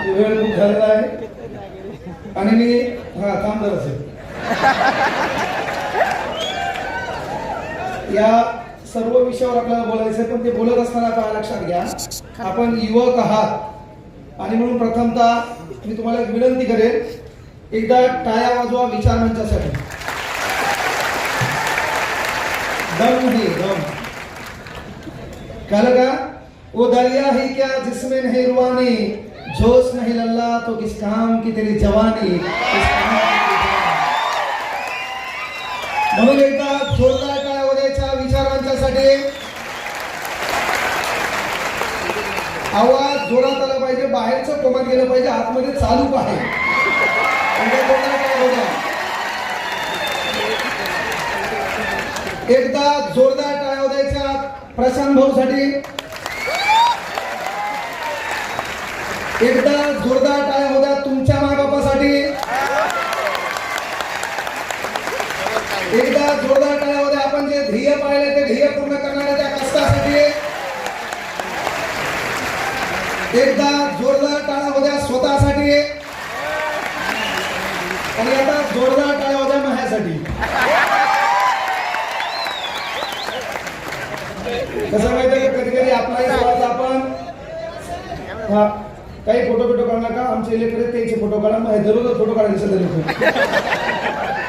वेळ खूप झालेला आहे आणि मी थांबणार असेल. या सर्व विषयावर आपल्याला बोलायचं, पण ते बोलत असताना काय लक्षात घ्या, आपण युवक आहात आणि म्हणून प्रथमतः मी तुम्हाला एक विनंती करेन, एकदा टाळ्या वाजवा विचार मंचासाठी. दम ही दम कल का वो दरिया ही क्या जिसमें नहीं रुआनी, जोश नहीं लल्ला तो किस काम की तेरी जवानी. म्हणून एकदा जोरदार टाळ्या वाजवायच्या विचार मंचासाठी. आवाज जोरात आला पाहिजे, बाहेरचं कोमात गेलं पाहिजे, आतमध्ये चालू आहे. एकदा जोरदार टाळ्या वाजवायच्या प्रशांत भाऊ साठी. एकदा जोरदार टाळ्या वाजवा तुमच्या मायबापासाठी. एकदा जोरदार टाळ्या वाजवा आपण जे ध्येय पाहिले ते ध्येय पूर्ण करणाऱ्या त्या कष्टासाठी. एकदा जोरदार टाळ्या वाजवा स्वतःसाठी आणि आता जोरदार टाळ्या वाजवा माझ्यासाठी. कसं माहिती का, कधी कधी आपलाही स्वतःचा आपण काही फोटो काढू नका, आमचे लेकर त्यांचे फोटो काढा, दररोज फोटो काढायचे सध्या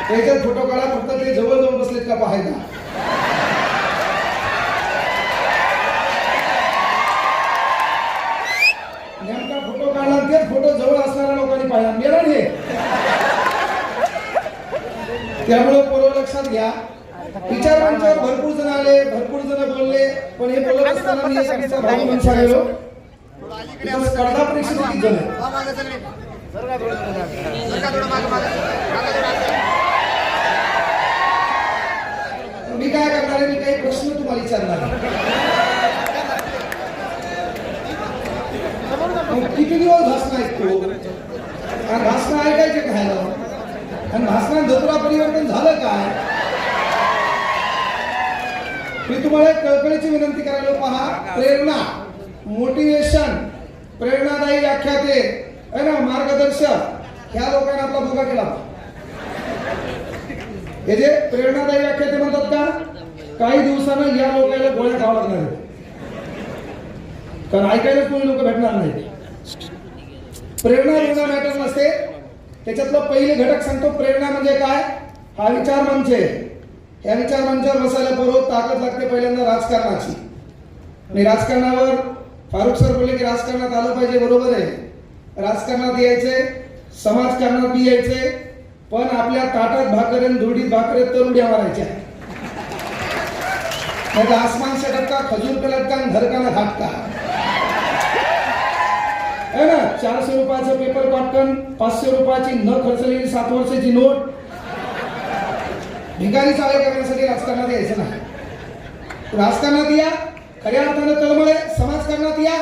त्याच्यात फोटो काढा, फक्त ते जवळ जाऊन बसलेत का पाहायचा. नेमका फोटो काढला तेच फोटो जवळ असणाऱ्या लोकांनी पाहिला, मेला नाही. त्यामुळे पूर्व लक्षात घ्या, विचार मंचावर भरपूर जण आले, भरपूर जण बोलले, पण हे बोलत असताना मी एका भाऊ म्हणून सांगितलो, स्पर्धा परीक्षेत किती जण मी काय करणार आहे, मी काही प्रश्न तुम्हाला विचारणार. किती दिवस भाषण ऐकतो आणि भाषण ऐकायचे काय आणि भाषणात धतुरा परिवर्तन झालं काय. मी तुम्हाला एक कळकळीची विनंती करायला, पहा, प्रेरणा, मोटिवेशन, प्रेरणादायी व्याख्याते आहे ना, मार्गदर्शक, ह्या लोकांना आपला भोगा केला. हे जे प्रेरणादायी व्याख्याते म्हणतात का, काही दिवसानं या लोकांना गोळ्या खावा लागणार आहेत, कारण ऐकायला कोणी लोक भेटणार नाही. प्रेरणा देणं मॅटर नसते, त्याच्यातलं पहिले घटक सांगतो. प्रेरणा म्हणजे काय, हा विचार मंच आहे. या विचार मंचावर बसायला बरोबर ताकद लागते पहिल्यांदा राजकारणाची. आणि राजकारणावर फारुख सर बोलले की राजकारणात आलं पाहिजे, बरोबर आहे. राजकारणात यायचे, समाजकारणात बी यायचे, पण आपल्या ताटात भाकर आणि धुडीत भाकर तर उड्या मारायच्या. नाही तर आसमान से टपका, खजूर पे लटका, घर का ना घाटका, है ना. 400 रुपयाचं पेपर पाटकन, 500 रुपयाची न खर्चलेली 7 वर्षाची नोट, भिकारी चाळे करण्यासाठी राजकारणात यायचं नाही. राजकारणात या, खऱ्या अर्थानं तळमळे, समाजकारणात या,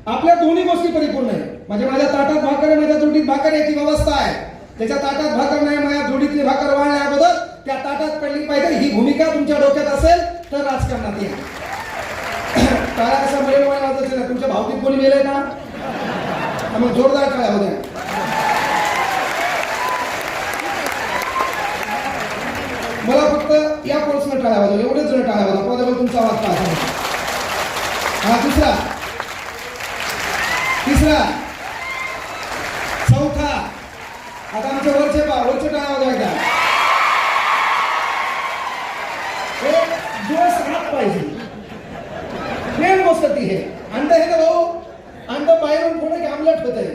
आपल्या दोन्ही गोष्टी परिपूर्ण आहे. म्हणजे माझ्या ताटात भाकर आहे, माझ्या जोडीत भाकर आहे, ती व्यवस्था आहे. त्याच्या ताटात भाकर नाही, माझ्या जोडीतली भाकर वाढल्या अगोदर त्या ताटात पडली पाहिजे, ही भूमिका तुमच्या डोक्यात असेल तर राजकारणात या. टाळ्या कसा मिळेल वाजायचं ना, तुमच्या भावकीत कोणी मेलंय का, मग जोरदार टाळ्या होत्या. मला फक्त या कोर्सनं टाळ्या वाजवल्या, एवढेच जण टाळ्या वाजवा, पदावर तुमचा आवाज पाहता. हा दुसरा, तिसरा, चौथा, आता आमच्या वरचे टाळ्या वाजवायच्या. जोश राहत पाहिजे, मेन गोष्ट ती आहे. अंड हे का भाऊ, अंड बाहेरून फुटलं की आमलेट होत आहे,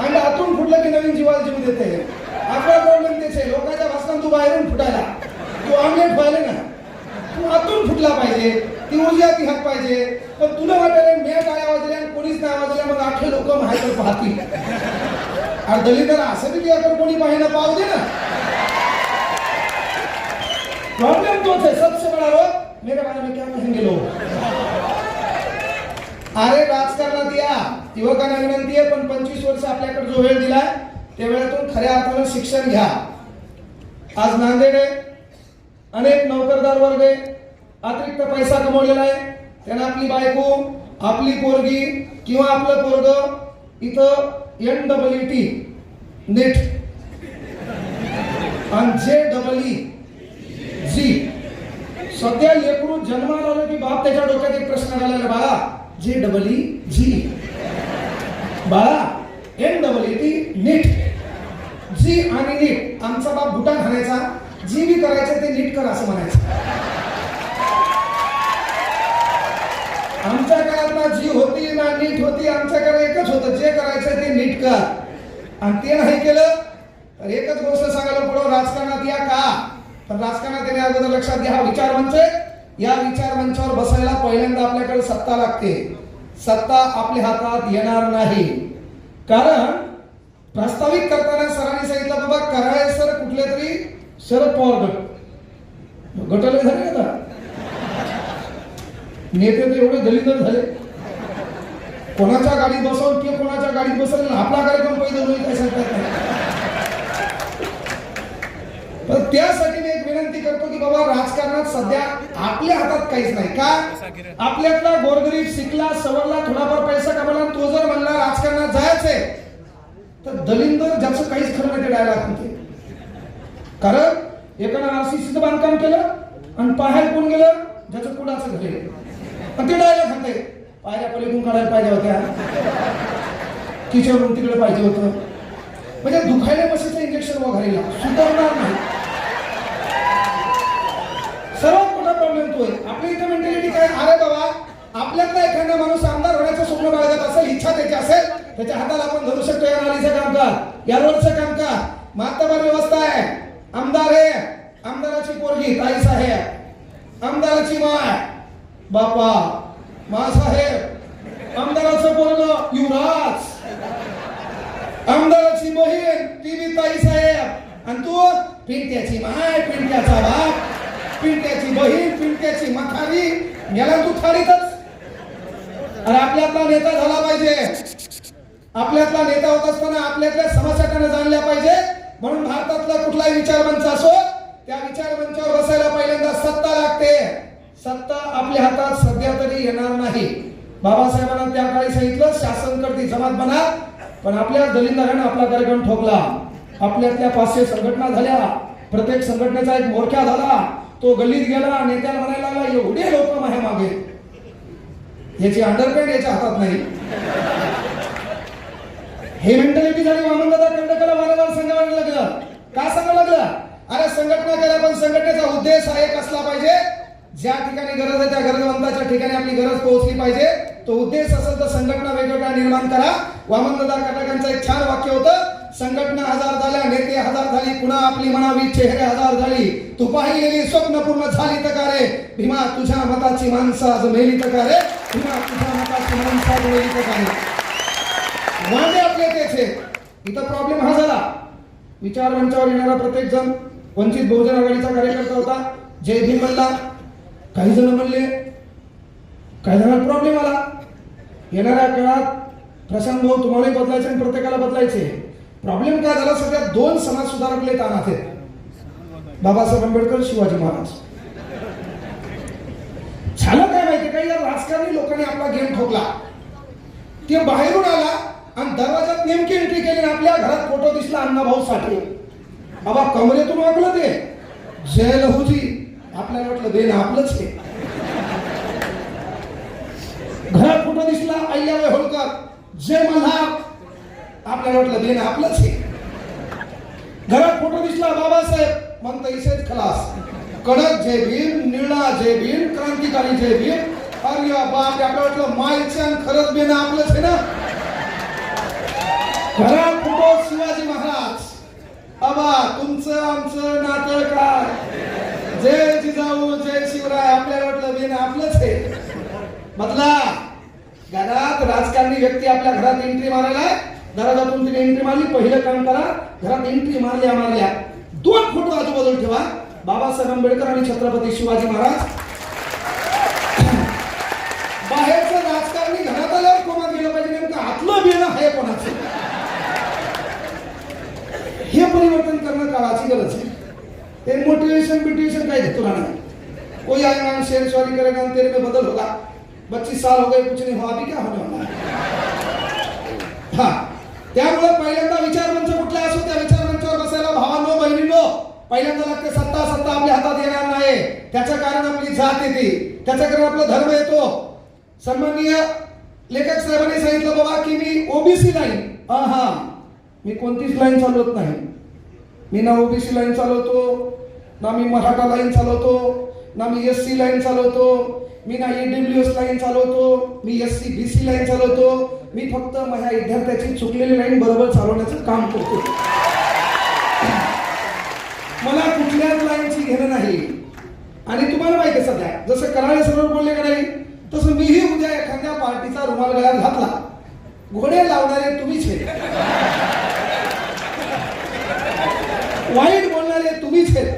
अंड आतून फुटलं की नवीन जीवाला जीव देते. आपला प्रॉब्लेम तेच आहे, लोकांच्या भाषणात तू बाहेरून फुटायला, तू आमलेट व्हायला ना, तू आतून फुटला पाहिजे, ती ऊर्जा ती हक पाहिजे. पण तुला वाटेल मी टाळ्या वाजल्या आणि कोणीच नाही वाजल्या, मग 8 लोक माहिती पाहतील. आणि दलितांना असं बी याकडे कोणी पाहिलं पाहू दे ना. प्रॉब्लेम तोच आहे, सबसे बडा रोग मेरे बारे में क्या कहेंगे लोग. अरे राजकारणात या, युवकांना विनंती आहे, पण 25 वर्ष आपल्याकडे जो वेळ दिलाय त्या वेळातून खऱ्या अर्थानं शिक्षण घ्या. आज नांदेड आहे, अनेक नोकरदार वर्ग आहे, अतिरिक्त पैसा कमवलेला आहे, त्यांना आपली बायको आपली पोरगी किंवा आपलं पोरग इथं NEET नेट आणि JEE सध्या लेकरू जन्माला आलं की बाप त्याच्या डोक्यात एक प्रश्न आलेला, बाळा JEE बाळा NEET नीट जी आणि नीट. आमचा बाप बुटा घालायचा, जी बी करायचं ते नीट कर असं म्हणायचं. आमच्या काळात ना जी होती ना नीट होती, आमच्याकडे एकच होतं, जे करायचं ते नीट कर. आणि ते नाही केलं तर एकच गोष्ट सांगायला पुढं, राजकारणात या का, पण राजकारणात येण्या अगोदर लक्षात घ्या, हा विचारमंच आहे. या विचारमंचावर बसायला पहिल्यांदा आपल्याकडे सत्ता लागते. सत्ता आपल्या हातात येणार नाही. कारण प्रस्तावित करताना सरांनी सांगितलं, बाबा कराय सर कुठले तरी शरद पवार गटाला झाले आता नेते तर एवढे दलित झाले, कोणाच्या गाडीत बसवून किंवा कोणाच्या गाडीत बसवून आपला कार्यक्रम पहिला होईल काय सांगतात नाही. पण त्यासाठी मी एक विनंती करतो की बाबा राजकारणात सध्या आपल्या हातात काहीच नाही. का आपल्यातला गोरगरीब शिकला सवरला थोडाफार पैसा कमवला, तो जर म्हणला राजकारणात जायचंय तर दलिंदर ज्याचं काहीच खरं नाही ते डायलॉग म्हणते. कारण एकानं RCCचं बांधकाम केलं आणि पाहायला कोण गेलं, ज्याचं कुणाचं घर आहे, पण ते डायलॉग म्हणते पायऱ्या पलीकडून काढायला पाहिजे होत्या, किचन तिकडे पाहिजे होतं. म्हणजे दुखायला बसायचं इंजेक्शन वगैरेला सुधारणार नाही. सर्वात मोठा प्रॉब्लेम तो आहे. आपली इथं मेंटॅलिटी काय, अरे बाबा आपल्यातला एखादा माणूस आमदार होण्याचं स्वप्न बाळगत असेल, इच्छा त्याची असेल, त्याच्या हाताला आपण धरू शकतो. या नालीचं काम कर, या रोडचं काम कर, मातबर व्यवस्था आहे, आमदार आहे, आमदाराची पोरगी ताई साहेब, आमदाराची माय बापा मासाहेब, आमदाराचं पोरग युवराज, आमदाराची बहीण ती बी ताई साहेब, आणि तू पिंट्याची माय, पिंट्याचा बाप, पिंट्याची बहीण, पिंट्याची मखारी, याला तू थाळीतच. अरे आपल्यातला नेता झाला पाहिजे. आपल्यातला नेता होत असताना आपल्यातल्या समस्या त्याने जाणल्या पाहिजे. म्हणून भारतातला कुठलाही विचारमंच असो, त्या विचारमंचावर बसायला पहिल्यांदा सत्ता लागते. सत्ता आपल्या हातात सध्या तरी येणार नाही. बाबासाहेबांना त्या काळी सांगितलं शासन करते जमात बना, पण आपल्या दलिंदराने आपला कार्यक्रम ठोकला. आपल्यातल्या 500 संघटना झाल्या, प्रत्येक संघटनेचा एक मोर्चा झाला, तो गल्लीत गेला, नेत्याला म्हणायला लागला एवढे लोक माझ्या मागे, याची अंडरपॅन्ट याच्या हातात नाही. हे मेंटॅलिटी झाली. वामनदादा खंडकरला वारंवार सांगावं लागलं. का सांगावं लागलं? अरे संघटना करा, पण संघटनेचा उद्देश हा एक असला पाहिजे, ज्या ठिकाणी गरज आहे त्या गरजवंताच्या ठिकाणी आपली गरज पोहोचली पाहिजे. तो उद्देश असेल तर संघटना वेगवेगळ्या निर्माण करा. वामनदादा खंडकरांचं एक छान वाक्य होतं, संघटना हजार झाल्या, नेते हजार झाली, पुन्हा आपली म्हणावी चेहरे हजार झाली, तू पाहिलेली स्वप्न पूर्ण झाली तर का रे भीमा, तुझ्या मताची माणसं आज मेली तर का रे भीमा, तुझ्या मताची माणसं आज मेली तर का रे. वादे आपले तेच आहे. इथं प्रॉब्लेम हा झाला, विचार मंचावर येणारा प्रत्येक जण वंचित बहुजन आघाडीचा कार्यकर्ता होता, जय भीम म्हणला, काही जण म्हणले, काही जणांना प्रॉब्लेम आला. येणाऱ्या काळात प्रशांत भाऊ तुम्हालाही बदलायचे आणि प्रत्येकाला बदलायचे. प्रॉब्लेम काय झाला, सध्या 2 समाज सुधारक तानात आहेत, बाबासाहेब आंबेडकर, शिवाजी महाराज. झालं काय माहिती का, या राजकारणी लोकांनी आपला गेम ठोकला. ते बाहेरून आला आणि दरवाजात नेमकी एंट्री केली, आपल्या घरात फोटो दिसला अण्णाभाऊ साठे. बाबा कमरेतून वागलं ते जय लहूजी, आपल्याला वाटलं देणं आपलंच आहे. घरात फोटो दिसला अय्याबाई होळकर, जय मल्हार, आपल्याला वाटलं देणं आपलंच आहे. घरात फोटो दिसला बाबासाहेब, म्हणता इसेच खलास, कडक जय भीम, निळा जय भीम, क्रांतिकारी जय भीम. अरे बाप, आपल्याला वाटलं मायचं खरंच देणं आपलंच आहे ना. घरात फोटो शिवाजी महाराज, अबा तुमचं आमचं नातं काय, जय जिजाऊ जय शिवराय, आपल्याला वाटलं देणं आपलंच आहे. बदला. घरात राजकारणी व्यक्ती आपल्या घरात एंट्री मारायला, दरवाजातून तिने एंट्री मारली, पहिलं काम करा, घरात एंट्री मारल्या 2 फोटो आजूबाजूला ठेवा, बाबासाहेब आंबेडकर आणि छत्रपती शिवाजी महाराज. बाहेरचं राजकारणी घरात आल्यावर कोणात गेलं पाहिजे, नेमकं आतलं बेणं आहे कोणाचं, हे परिवर्तन करणं काळाची गरज आहे. ते मोटिवेशन बिटिवेशन काय घेतो ना, कोई आएगा शेर सवारी करेगा तेरे में बदल होगा, 25 साल हो गए कुछ नहीं हुआ, अभी क्या होने वाला है? हा, त्यामुळे पहिल्यांदा विचारमंच कुठला असो त्या विचारमंचावर बसायला भावांनो बहिणींनो पहिल्यांदा लागते सत्ता. सत्ता आपल्या हातात येणार नाही. त्याच्या कारण आपली जात येते, त्याच्या कारण आपला धर्म येतो. सन्माननीय लेखक साहेबांनी सांगितलं बाबा की मी ओबीसी लाईन, हा मी कोणतीच लाईन चालवत नाही. मी ना ओबीसी लाईन चालवतो, ना मी मराठा लाईन चालवतो, ना मी एससी लाईन चालवतो, मी ना ईडब्ल्यूएस लाईन चालवतो, मी एससी बीसी लाईन चालवतो. मी फक्त माझ्या विद्यार्थ्याची चुकलेली लाईन बरोबर चालवण्याचं काम करतो. मला कुठल्याच लाईनची घेणं नाही. आणि तुम्हाला माहिती आहे सध्या जसं कराळे सरोवर बोलले का नाही, तसं मीही उद्या एखाद्या पार्टीचा रुमाल गळ्यात घातला, घोडे लावणारे तुम्हीच आहे, वाईट बोलणारे तुम्हीच आहेत,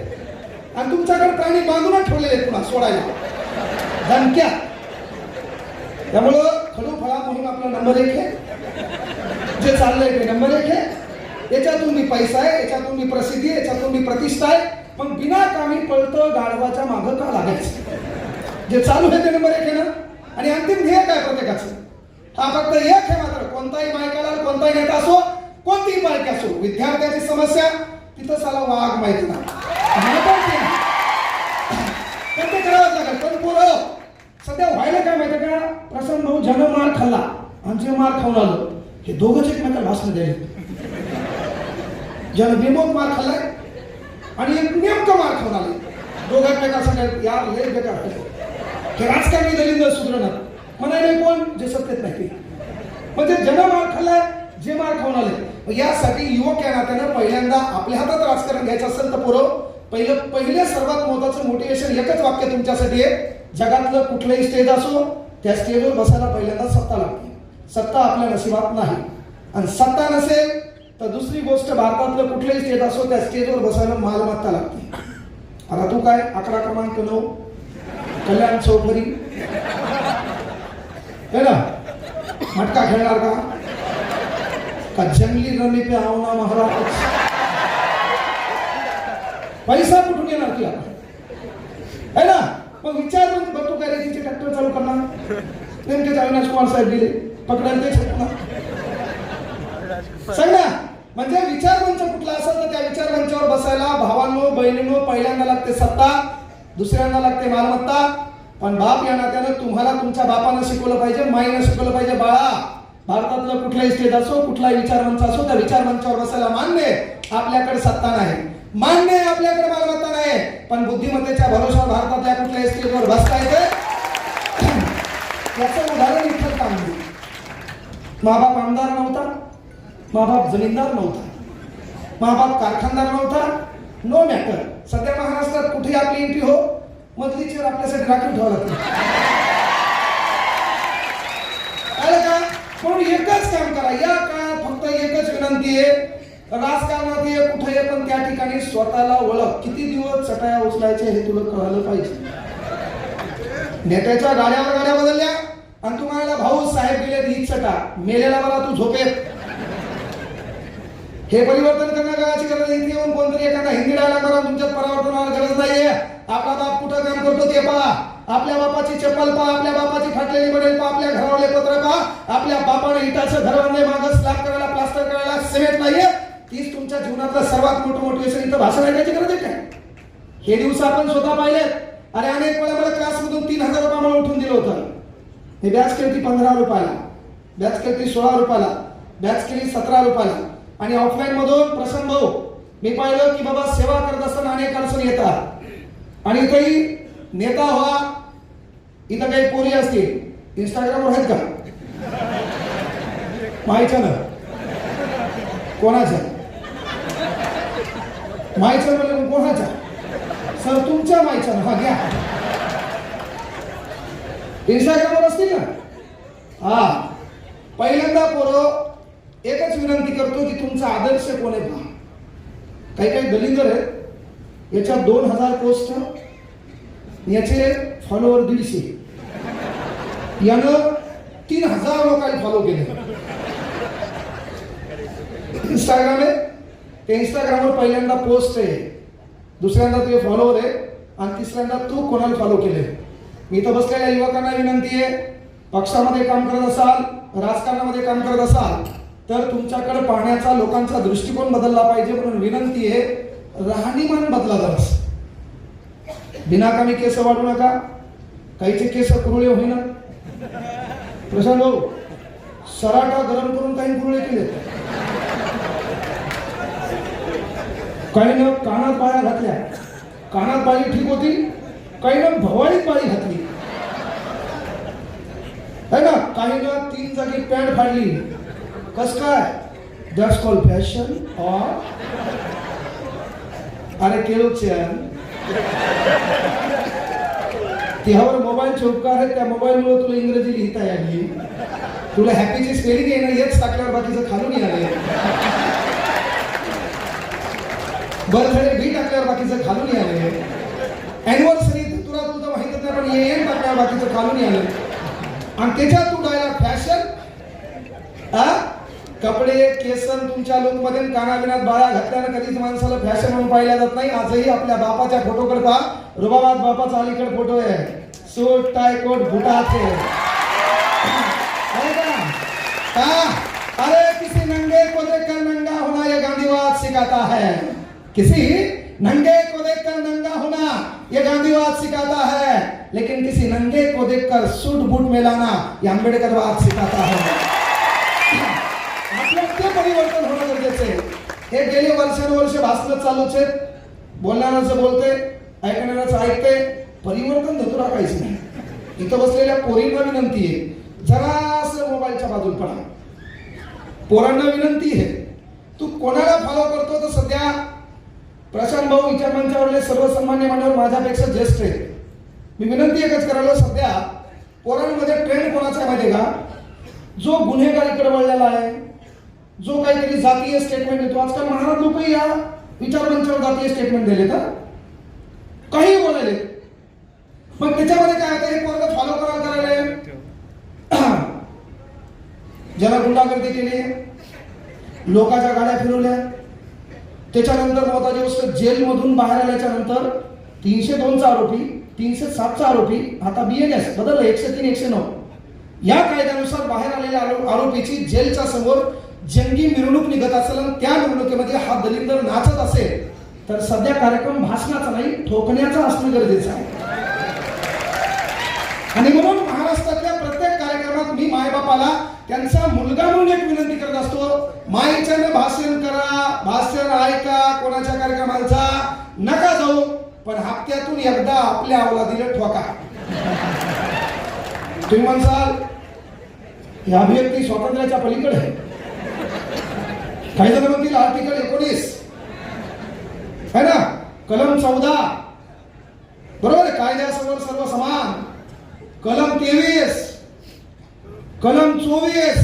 आणि तुमच्याकडे प्राणी बांधूनच ठेवलेले आहेत पुन्हा सोडायला धमक्या. त्यामुळं खडू फळा मोहीम आपला नंबर 1 आहे. जे चाललंय ते नंबर 1 आहे. याच्यातून मी पैसा आहे, याच्यातून मी प्रसिद्धी आहे, याच्यातून मी प्रतिष्ठा आहे. पण बिना कामी पळतं गाढवाच्या मागं का लागायचं? जे चालू आहे ते नंबर 1 आहे ना. आणि अंतिम ध्येय काय प्रत्येकाचं? हा फक्त एक आहे मात्र, कोणताही मायकाला कोणताही नेता असो, कोणतीही पार्टी असो, विद्यार्थ्याची समस्या तिथं साला वाघ माहिती ना पण ते करावंच लागेल. पण पोरं सध्या व्हायला काय माहिती का, प्रसन्न भाऊ जन मार खाल्ला आणि जे मार खाऊन आलं हे दोघंच एकमेकाला भाषण द्यायला. जन बेमोत मार खाल्लाय आणि एक नेमकं मार खाऊन आले, दोघं एकमेकाला सांगायला यार लय बेकार हे राजकारणी दलिंद सुधरणार म्हणाले कोण, जे सत्तेत नाही. म्हणजे जन मार खाल्लाय, जे मार खाऊन आले. यासाठी युवक या नात्यानं पहिल्यांदा आपल्या हातात राजकारण घ्यायचं असेल तर पोरं पहिले सर्वात महत्वाचं मोटिवेशन एकच वाक्य तुमच्यासाठी आहे. जगातलं कुठलंही स्टेज असो त्या स्टेजवर बसायला पहिल्यांदा सत्ता लागते. सत्ता आपल्या नशिबात नाही. आणि सत्ता नसेल तर दुसरी गोष्ट, भारतातलं कुठलंही स्टेज असो त्या स्टेजवर बसायला मालमत्ता लागते. आता तू काय आकडा क्रमांक 9 कल्याण चौधरी है ना, मटका खेळणार का जंगली रमी पे आओ ना महाराज? पैसा कुठून येणार तुला है ना. मग विचार बघ तू काय रेतीचे ट्रॅक्टर चालू करणार, नेमके अविनाश कुमार साहेब गेले पकडायला ते सांग ना. म्हणजे विचारमंच कुठला असेल तर त्या विचारमंचावर बसायला भावांनो बहिणींनो पहिल्यांदा लागते सत्ता, दुसऱ्यांदा लागते मालमत्ता. पण बाप या नात्यानं तुम्हाला तुमच्या बापानं शिकवलं पाहिजे, माईनं शिकवलं पाहिजे, बाळा भारतातलं कुठलाही स्टेज असो कुठलाही विचारमंच असो त्या विचारमंचावर बसायला मान्य आपल्याकडे सत्ता नाही, मान्य आपल्याकडे मालमत्ता नाही, पण बुद्धिमत्तेच्या भरोशावर भारतातल्या कुठल्याही स्टेजवर बसता येते. याचं उदाहरण इथं कामगिरी. माबाप आमदार नव्हता, माबाप जमीनदार नव्हता, माबाप कारखानदार नव्हता, नो मॅटर. सध्या महाराष्ट्रात कुठे आपली एंट्री हो मधली चेअर आपल्यासाठी राखून ठेवावं लागतं. आलं का? पण एकच काम करा या काळात, फक्त एकच विनंती आहे, राजकारणात ये कुठे ये पण त्या ठिकाणी स्वतःला ओळख. किती दिवस चटाया उचलायचे हे तुला कळालं पाहिजे. नेत्याच्या गाड्यावर गाड्या बदलल्या आणि तुम्हाला भाऊ साहेब गेले हीच चटा, मेलेला मला तू झोपेत. हे परिवर्तन करणं गरजेची गरज. इथे येऊन कोणतरी एखादा हिंदी डायलॉग करा, तुमच्यात परिवर्तनाला गरज नाहीये. आपला बाप कुठं काम करतो ते पहा, आपल्या बापाची चप्पल पहा, आपल्या बापाची फाटलेली बनेल पहा, आपल्या घरावरले पत्र पहा, आपल्या बापाने इटाचं घर बांधले, मागं स्लॅब करायला प्लास्टर करायला सिमेंट नाहीये. तीच तुमच्या जीवनातलं सर्वात मोठं मोटिवेशन. इथं भाषण ऐकायची गरज आहे काय? हे दिवस आपण स्वतः पाहिलेत. अरे अनेक वेळा मला क्लासमधून 3000 रुपये मला उठून दिलं होतं. मी बॅच केली 15 रुपयाला, बॅच केली 16 रुपयाला, बॅच केली 17 रुपयाला. आणि ऑफलाईन मधून प्रसन्न भाऊ मी पाहिलं की बाबा सेवा करत असताना अनेक अडचणी येतात आणि इथेही नेता व्हा. इथं काही पोरी असतील इंस्टाग्रामवर आहेत का? माहिती ना कोणाच्या माहिती म्हणजे कोणाच्या? सर तुमच्या माहिती ना. हा घ्या इंस्टाग्रामवर असतील ना. हा पहिल्यांदा पोरं एकच विनंती करतो की तुमचा आदर्श कोण आहे पहा. काही काही दलिंदर आहेत, याच्यात 2000 पोस्ट, याचे फॉलोअर 150, यानं 3000 लोकांनी फॉलो केले. इंस्टाग्राम आहे ते, इंस्टाग्रामवर पहिल्यांदा पोस्ट आहे, दुसऱ्यांदा तुझे फॉलोअर आहे आणि तिसऱ्यांदा तू कोणाला फॉलो केले. मी तर बसलेल्या युवकांना विनंती आहे पक्षामध्ये काम करत असाल, राजकारणामध्ये काम करत असाल, तर तुमच्याकडे पाहण्याचा लोकांचा दृष्टिकोन बदलला पाहिजे. म्हणून विनंती आहे, राहणीमान बदला जरास. बिनाकामी केस वाढू नका. काहीचे केस कुरुळे होईना. प्रशांत भाऊ, सराटा गरम करून काही कुरुळे केले. काही न कानात बाळ्या घातल्या. कानात बाळी ठीक होती, काही न भवाळीत बाळी घातली है ना. काही न 3 जागी पॅन्ट फाडली. कस काय? That's call fashion. अरे केलो चॅन, त्यावर मोबाईलचे उपकार आहेत. त्या मोबाईलमुळे तुला इंग्रजी लिहिता यावी. तुला हॅपीची स्पेलिंग येणं हेच टाकल्यावर बाकीचं खालून आले. बर्थडे बी टाकल्यावर बाकीचं खालून आले. अॅनिव्हर्सरी तुला तुझं माहितच नाही, पण ये टाकल्यावर बाकीचं खालून आले. आणि त्याच्यात तू डायला फॅशन. कपडे केसन तुमच्या लुकमध्ये कानाबिनात बाळा घातल्यानं कधीच माणसाला फॅशन म्हणून पाहिल्या जात नाही. आजही आपल्या बापाच्या फोटोकडे पहा. रुबाबाद बापाचा अलीकडे फोटो आहे. सूट टाय कोट बुटाचे. अरे किसी नंगे को देखकर नंगा होना ये गांधीवाद सिखाता है. किसी नंगे को देखकर नंगा होना ये गांधीवाद सिखाता है, लेकिन किसी नंगे को देखकर सूट बूट में लाना ये आंबेडकरवाद सिखाता है. आपलं ते परिवर्तन होणं गरजेचं आहे. हे गेले वर्षानुवर्ष भाषण चालूच आहेत. बोलणाऱ्याचं बोलते, ऐकणाऱ्याचं ऐकते. परिवर्तन धतुरा काहीच नाही. इथं बसलेल्या पोरींना विनंती आहे, जरासं मोबाईलच्या बाजूला पडा. पोरांना विनंती आहे, तू कोणाला फॉलो करतो? तर सध्या प्रशांत भाऊ विचार मंचावरले सर्वसामान्य मान्यवर माझ्यापेक्षा ज्येष्ठ आहे. मी विनंती एकच करायला, सध्या पोरांमध्ये ट्रेंड कोणाचा माहिती का? जो गुन्हेगारीकडे वळलेला आहे, जो काहीतरी जातीय स्टेटमेंट देतो. आजकाल महाराज लोक या विचार मंचावर जातीय स्टेटमेंट दिले तर काही बोलायले. पण त्याच्यामध्ये काय आता हे पोरग फॉलो करायला ज्याला गुंडागर्दी केली, लोकांच्या गाड्या फिरवल्या, त्याच्यानंतर महत्वाची गोष्ट जेलमधून बाहेर आल्याच्या नंतर 302चा आरोपी, 307चा आरोपी, आता BNS बदललं 103 109 या कायद्यानुसार बाहेर आलेल्या आरोपीची जेलच्या समोर जंगी मिरवणूक निघत असेल आणि त्या मिरवणुकीमध्ये हा दलिंदर नाचत असेल तर सध्या कार्यक्रम भाषणाचा नाही, ठोकण्याचा असणं गरजेचं आहे. आणि म्हणून महाराष्ट्रातल्या प्रत्येक कार्यक्रमात मी मायबापाला त्यांचा मुलगा म्हणून एक विनंती करत असतो, माईच्याने भाषण करा, भाषण ऐका, कोणाच्या कार्यक्रमाला जा नका जाऊ, पण हप्त्यातून एकदा आपल्या अवलादीला ठोका. तुम्ही म्हणसाल ही अभिव्यक्ती स्वातंत्र्याच्या पलीकडे आहे. काही जण म्हणतील आर्टिकल 19 है ना, कलम 14 बरोबर आहे, कायद्यासमोर सर्व समान. कलम 23, कलम 24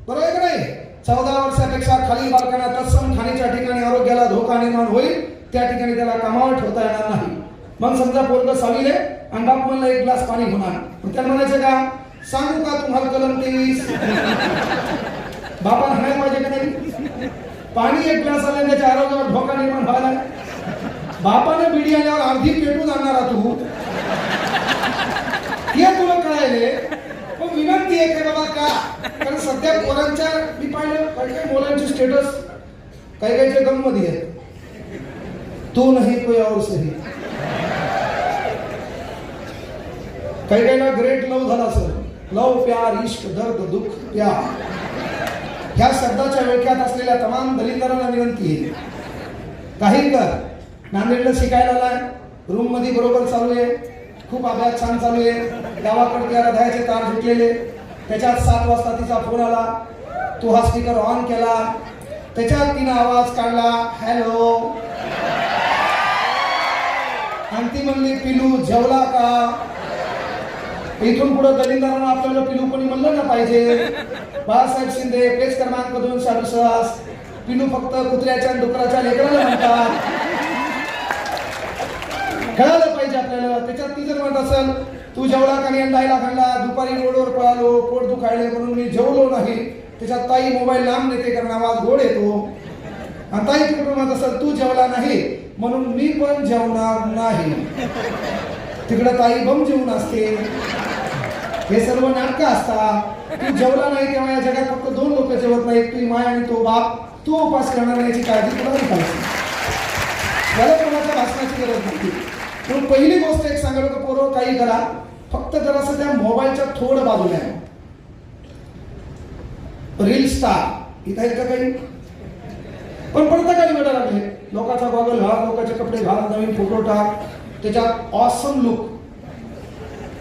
बरोबर आहे का नाही? 14 वर्षापेक्षा खाली बालकांना तत्सम खाण्याच्या ठिकाणी आरोग्याला धोका निर्माण होईल, त्या ठिकाणी त्याला कामावर ठेवता येणार नाही. मग समजा पोरग सावीले आणि बाप म्हणला 1 ग्लास पाणी होणार, मग त्याला म्हणायचं का, सांगू का तुम्हाला कलम 23? बापाला हाणायला पाहिजे का नाही? पाणी 1 ग्लास आले त्याच्या आरोग्यावर धोका निर्माण व्हायला. बापाने बिडी आल्यावर अर्धी पेटून आणणारा तू, हे तुला कळायले. पण विनंती आहे का बाबा का, कारण सध्या पोरांच्या मी पाहिलं काही काही मुलांचे स्टेटस काही काहीच्या गम मध्ये आहे, तू नाही कोई और सही. काही काही ना ग्रेट लव झाला असेल, लव प्यार इश्क दर्द दुःख प्यार, ह्या शब्दाच्या व्याख्यात असलेल्या तमाम दलिंदरांना विनंती आहे, काही कर. नांदेडला शिकायला आलाय, रूम मध्ये बरोबर चालू आहे, खूप अभ्यास छान चालू आहे. गावाकडे त्याला दह्याचे तार सुटलेले, त्याच्यात 7 वाजता तिचा फोन आला, तो हा स्पीकर ऑन केला, त्याच्यात तिनं आवाज काढला हॅलो, आणि ती म्हणली पिलू जेवला का? इथून पुढे दलिंदरांना आपल्याला पिलू कोणी म्हणलं ना पाहिजे. बाळासाहेब शिंदे पेज क्रमांक 268, पिलू फक्त कुत्र्याच्या डुकराच्या लेकराला म्हणतात, कळालं पाहिजे आपल्याला. त्याच्यात ती जर म्हणत असेल तू जेवला का नाही, अंडायला खाल्ला, दुपारी रोडवर पळालो, पोट दुखायले म्हणून मी जेवलो नाही, त्याच्यात ताई मोबाईल लांब नेते कारण आवाज गोड येतो. आणि ताई तिकडून म्हणत असेल तू जेवला नाही म्हणून मी पण जेवणार नाही, तिकडे ताई बम जेवून असते. हे सर्व नाटकं असतात. तू जेवला नाही तेव्हा या जगात फक्त 2 लोक जेवत नाहीत, तुझी माय आणि तो बाप. तू उपास करणार नाही याची काळजी तुला नाही पाहिजे. याला कोणाच्या भाषणाची गरज नाही. म्हणून पहिली गोष्ट एक सांगायला होतं, पोरं काही करा, फक्त जरासं त्या मोबाईलच्या थोडं बाजूला आहे. रील स्टार इथं आहेत का काही? पण पडतं काही वेळा लागले, लोकांचा गॉगल घाल, लोकांचे कपडे घाल, नवीन फोटो टाक, त्याच्यात ऑसम लुक.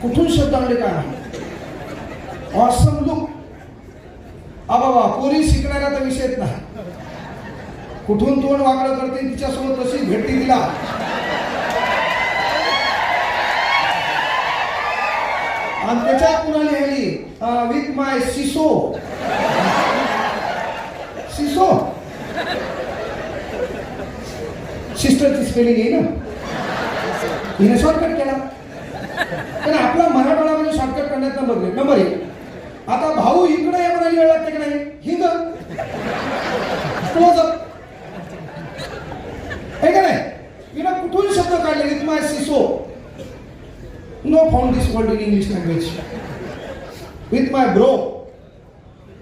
कुठून शब्द आणले काय नाही. ऑसम लुक बाबा, पोरी शिकणाऱ्या तर विषयच नाही. कुठून तोंड वाकडं करते, तिच्यासोबत कशी भेटते तिला. आणि त्याच्यात कुणाला लिहिली with my seesaw. Seesaw सिस्टरची spelling आहे ना, हिने शॉर्टकट केला. पण आपला मराठवाड्यामध्ये शॉर्टकट करण्यात नंबर 1. आता भाऊ इकडे या म्हणाली वेळ लागते की नाही, हिंग क्लोजअप आहे का नाही. हिनं कुठून शब्द काढले, विथ माय सिसो. No found this word in English language. With my bro.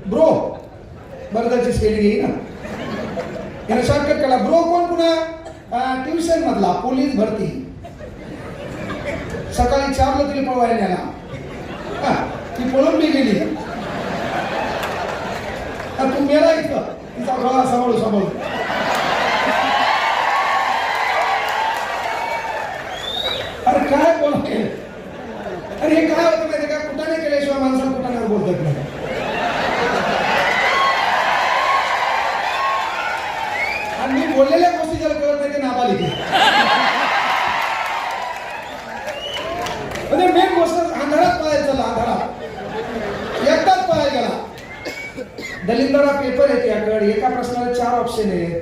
Bro बरदाची स्पेलिंग आहे ना, याने शॉर्टकट केला. ब्रो कोण? पुन्हा ट्युशन मधला पोलीस भरती. सकाळी 4ला तिला पळवायला नेला, ती पळून बी गेली. तू मेला इथं, तिचा गळा सांभाळू. अरे काय बोलते, अरे हे काय होतं माहिती का, कुठाने केल्याशिवाय माणसाला कुठाने बोलतात नाही. आणि मी बोललेल्या गोष्टी जर कळत नाही ते नाबालिक आहे. म्हणजे मेन गोष्ट अंधारात पळायला चालला, अंधारात एकटाच पळायला गेला. दलिंदरा पेपर आहे त्याकडे, एका प्रश्नाला 4 ऑप्शन आहे.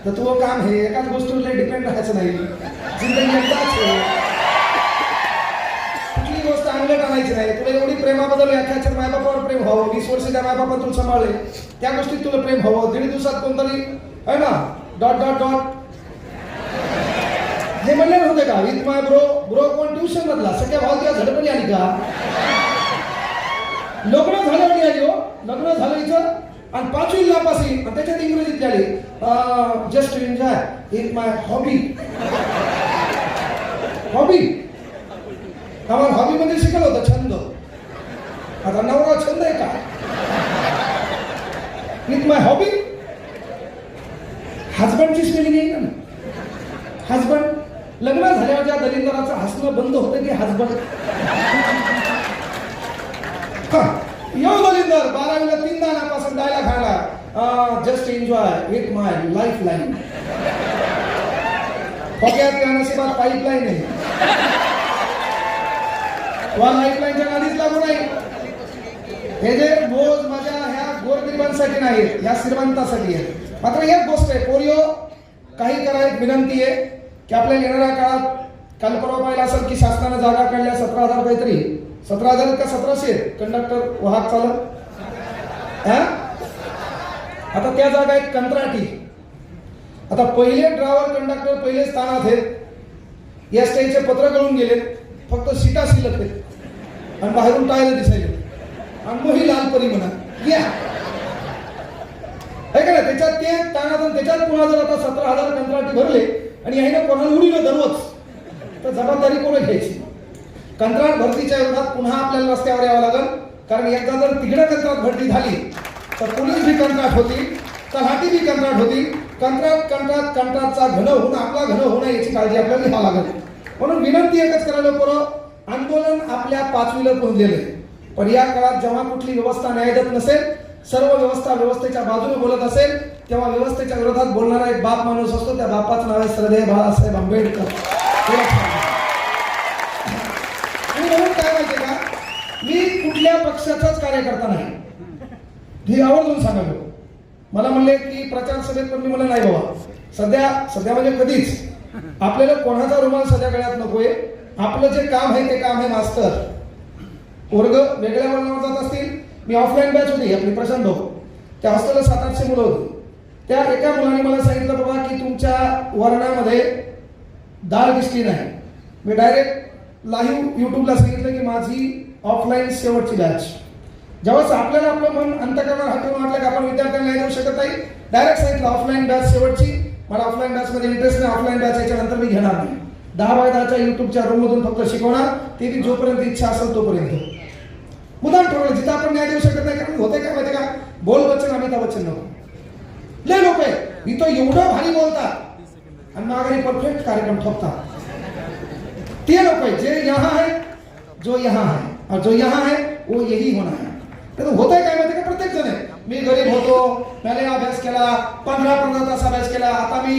तर तो काम हे एकाच गोष्टीवर डिपेंड राहायचं नाही. जिंदगी एकदाच आहे, कुठली गोष्ट अंगलट आणायची नाही. तुला एवढी प्रेमाबद्दल व्याख्याच्या मायबापावर प्रेम व्हावं, 20 वर्ष त्या मायबापा तुला सांभाळले, त्या गोष्टीत तुला प्रेम व्हावं. 1.5 दिवसात कोणतरी आहे ना डॉट डॉट डॉट हे म्हणले होते का, विथ माय ब्रो. ब्रो कोण? ट्युशन मधला. सगळ्या भाव तुला झडपणी आली का? लग्न झालं नाही आली हो, लग्न झालं इथं आणि 5वी नापासी, आणि त्याच्यात इंग्रजीत झाली just enjoy with my hobby. Hobby आम्हाला हॉबी मध्ये शिकवलं होतं छंद. आता नवरा छंद आहे का? With my hobby. हजबंडची स्पेलिंग आहे ना, हजबंड. लग्न झाल्यावर ज्या दलिंदराचं हसणं बंद होतं की हजबंड. यो दलिंदर 12वीला 3दा नापासून डायलॉग खायला just enjoy with my life line. फक्यात या नशिबात पाईपलाईन आहे, लाईफ लाईनच्या नादीच लागू नाही. हे जे बोज माझ्या ह्या गोरगरिबांसाठी नाही, ह्या श्रीमंतासाठी आहे. मात्र एक गोष्ट आहे पोरियो, काही करा, एक विनंती आहे की आपल्या येणाऱ्या काळात, काल परवा पाहिलं असेल की शासनाने जागा काढल्या 17,000 काहीतरी, 17,000 का 1700 कंडक्टर वाहक चालक. आता त्या जागा आहेत कंत्राटी. आता पहिले ड्रायव्हर कंडक्टर पहिले स्थानात आहेत, या स्टेजचे पत्र कळून गेले, फक्त सीटा शिल्लक आहेत आणि बाहेरून टायर दिसायले. आणि मग ही लालपरी म्हणा या आहे का ना, त्याच्यात ते तानात. त्याच्यात पुन्हा जर आता 17,000 कंत्राटी भरले आणि याने कोणाला उडीलं दररोज, तर जबाबदारी कोण घ्यायची? कंत्राट भरतीच्या विरोधात पुन्हा आपल्याला रस्त्यावर यावं लागेल. कारण एकदा जर तिकडे कंत्राट भरती झाली तर पोलीस बी कंत्राट होती, तलाठी बी कंत्राट होती. कंत्राटचा घन होणं, आपला घन होणं याची काळजी आपल्याला घ्यावं लागेल. म्हणून विनंती एकच करायला, पोरं आंदोलन आपल्या 5वीला पोहोचलेलं आहे. पण या काळात जेव्हा कुठली व्यवस्था न्याय देत नसेल, सर्व व्यवस्था व्यवस्थेच्या बाजूने बोलत असेल, तेव्हा व्यवस्थेच्या विरोधात बोलणारा एक बाप माणूस असतो. त्या बापाचं नाव आहे श्रद्धेय बाळासाहेब आंबेडकर. आणि म्हणून काय माहितीये का, मी कुठल्या पक्षाचाच कार्यकर्ता नाही, हे आवर्जून सांगायला. मला म्हणले की प्रचार सभेत, पण मी म्हणलं नाही बाबा, सध्या म्हणजे कधीच आपल्याला कोणाचा रुमाल सध्या गळ्यात नकोय. आपलं जे काम आहे ते काम आहे मास्तर. वर्ग वेगळ्या वर्गावर जात असतील, मी ऑफलाईन बॅच होती आपली प्रशांत भाऊ, त्या हॉस्टेलला 700-800 मुलं होती. त्या एका मुलाने मला सांगितलं बाबा की तुमच्या वर्णामध्ये डाळ दिसली नाही. मी डायरेक्ट लाईव्ह युट्यूबला सांगितलं की माझी ऑफलाईन शेवटची बॅच. जेव्हा आपल्याला आपलं मन अंतःकरणात हटवून वाटलं की आपण विद्यार्थ्यांना नाही देऊ शकत नाही, डायरेक्ट सांगितलं ऑफलाईन बॅच शेवटची, मला ऑफलाईन बॅच मध्ये इंटरेस्ट नाही, ऑफलाईन बॅच याच्यानंतर मी घेणार नाही. 10/10च्या युट्यूबच्या रूम मधून फक्त शिकवणार, ते बी जोपर्यंत इच्छा असेल तोपर्यंत. मुद्दाम ठरवलं जिथं आपण न्याय देऊ शकत नाही. कारण होते काय माहिती का, बोल बच्चन अमिताभ बच्चन नको, लय लोक आहे इथं एवढं भारी बोलतात आणि माघारी परफेक्ट कार्यक्रम ठोकतात. ते लोक आहे जे यहाँ है, जो यहाँ है, और जो यहाँ है वो यही होना है. तर होतंय काय माहिती का, प्रत्येक जण आहे, मी गरीब होतो, मैंने अभ्यास केला, 15 तास अभ्यास केला, आता मी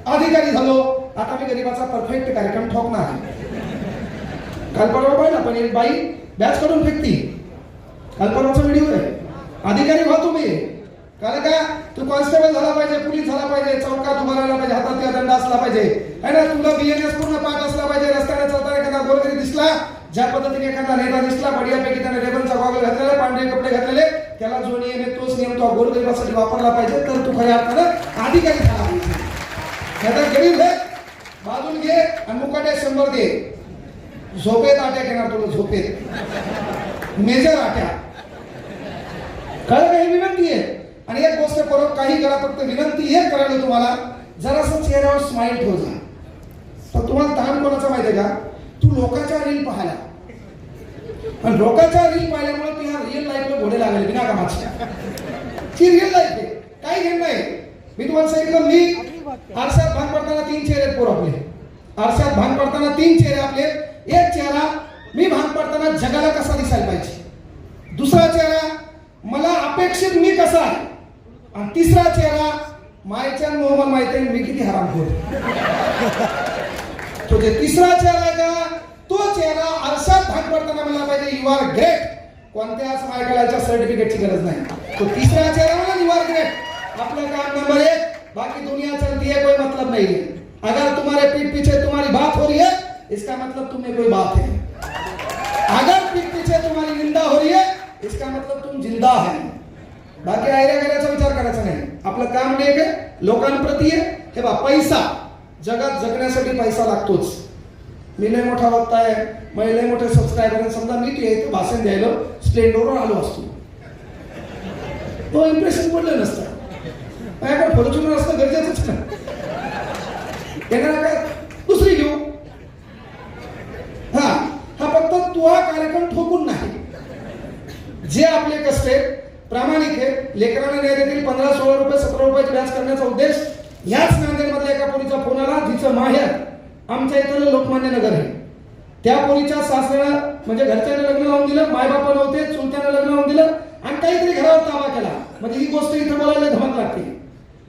अधिकारी झालो, आता मी गरीबाचा परफेक्ट कार्यक्रम ठोकणार आहे. काल परवा पाहिला पण एक बाई बॅच करून फेकती, काल परवाचा व्हिडिओ आहे. अधिकारी व्हा तुम्ही, कारण का तू कॉन्स्टेबल झाला पाहिजे, पोलीस झाला पाहिजे, चौकात उभा राहिला पाहिजे, हातात त्या दंड असला पाहिजे, है ना, तुला BNS पूर्ण पाठ असला पाहिजे. रस्त्याने चालताना एखादा गोरगरीब दिसला, ज्या पद्धतीने एखादा नेता दिसला, बढियापैकी त्याने रेबनचा गॉगल घातलेला, पांढरे कपडे घातलेले, त्याला जो नियम आहे तोच नियम तो गोरगरिबासाठी वापरला पाहिजे, तर तू खऱ्या अर्थानं अधिकारी झाला पाहिजे. नाहीतर गरीब आहे, बाजून घे आणि मुकाट्या 100 दे, झोपेत आट्या घेणार तुला, झोपेत मेजर आट्या. खरं ही विनंती आहे. आणि एक गोष्ट करू, काही करा, फक्त विनंती हे करायला तुम्हाला, जरासं चेहऱ्यावर स्माइल ठेव जा. तर तुम्हाला ताण कोणाचा माहिती आहे का, तू लोकांच्या रील पाहायला, आणि लोकांच्या रील पाहिल्यामुळे तू ह्या रिअल लाईफला घोडे लागले बिना कामाची. ती रिअल लाईफ आहे, काही घेणं नाही. मी तुम्हाला सांगितलं, मी आरशात भांग पडताना 3 चेहरे पोर आपले, आरशात भांग पडताना 3 चेहरे आपले. एक चेहरा मी भांग पडताना जगाला कसा दिसायला पाहिजे, दुसरा चेहरा मला अपेक्षित मी कसा आहे, आणि तिसरा चेहरा मायच्या मोहम्मद माहिती आहे मी किती हरामखोर. तो जे तिसरा चेहरा आहे का, तो चेहरा आरशात भाग पडताना मला पाहिजे यू आर ग्रेट, कोणत्याच मायकलाच्या सर्टिफिकेटची गरज नाही. तो तिसरा चेहरा मला यू आर ग्रेट, आपलं काम नंबर 1, बाकी दुनिया चलती है, कोई मतलब नहीं है. अगर तुम्हारे पीठ पीछे तुम्हारी बात हो रही है, इसका मतलब तुम में कोई बात है. अगर पीठ पीछे तुम्हारी निंदा हो रही है, इसका मतलब तुम जिंदा है. बाकी आयऱ्या गऱ्याचा विचार करायचा नाही. आपलं काम एक आहे, लोकांप्रती आहे. हे बा, पैसा जगात जगण्यासाठी पैसा लागतोच. मी लय मोठा वक्ता आहे, मला लय मोठे सबस्क्रायबर, समजा मी तू इथे भाषण द्यायला स्प्लेंडरवर आलो असतो, तो इम्प्रेशन पडलं नसतं. माझ्याकडे फॉर्च्युनर असणं गरजेचंच ना. येणार काय दुसरी घेऊ. हा फक्त तू हा कार्यक्रम ठोकून नाही, जे आपले कष्ट आहे, प्रामाणिक आहे, लेकरांना न्याय देतील 15-16 रुपये 17 रुपयाची बॅच करण्याचा उद्देश. याच नांदेडमधल्या एका पोरीचा फोन आला, जिचं माहेर आमच्या इथलं लोकमान्य नगर आहे. त्या पोरीच्या सासऱ्याला म्हणजे घरच्याने लग्न लावून दिलं, मायबापा नव्हते, चुलत्याने लग्न लावून दिलं, आणि काहीतरी घरावर ताबा केला. म्हणजे ही गोष्ट इथं बोलायला धमक लागते.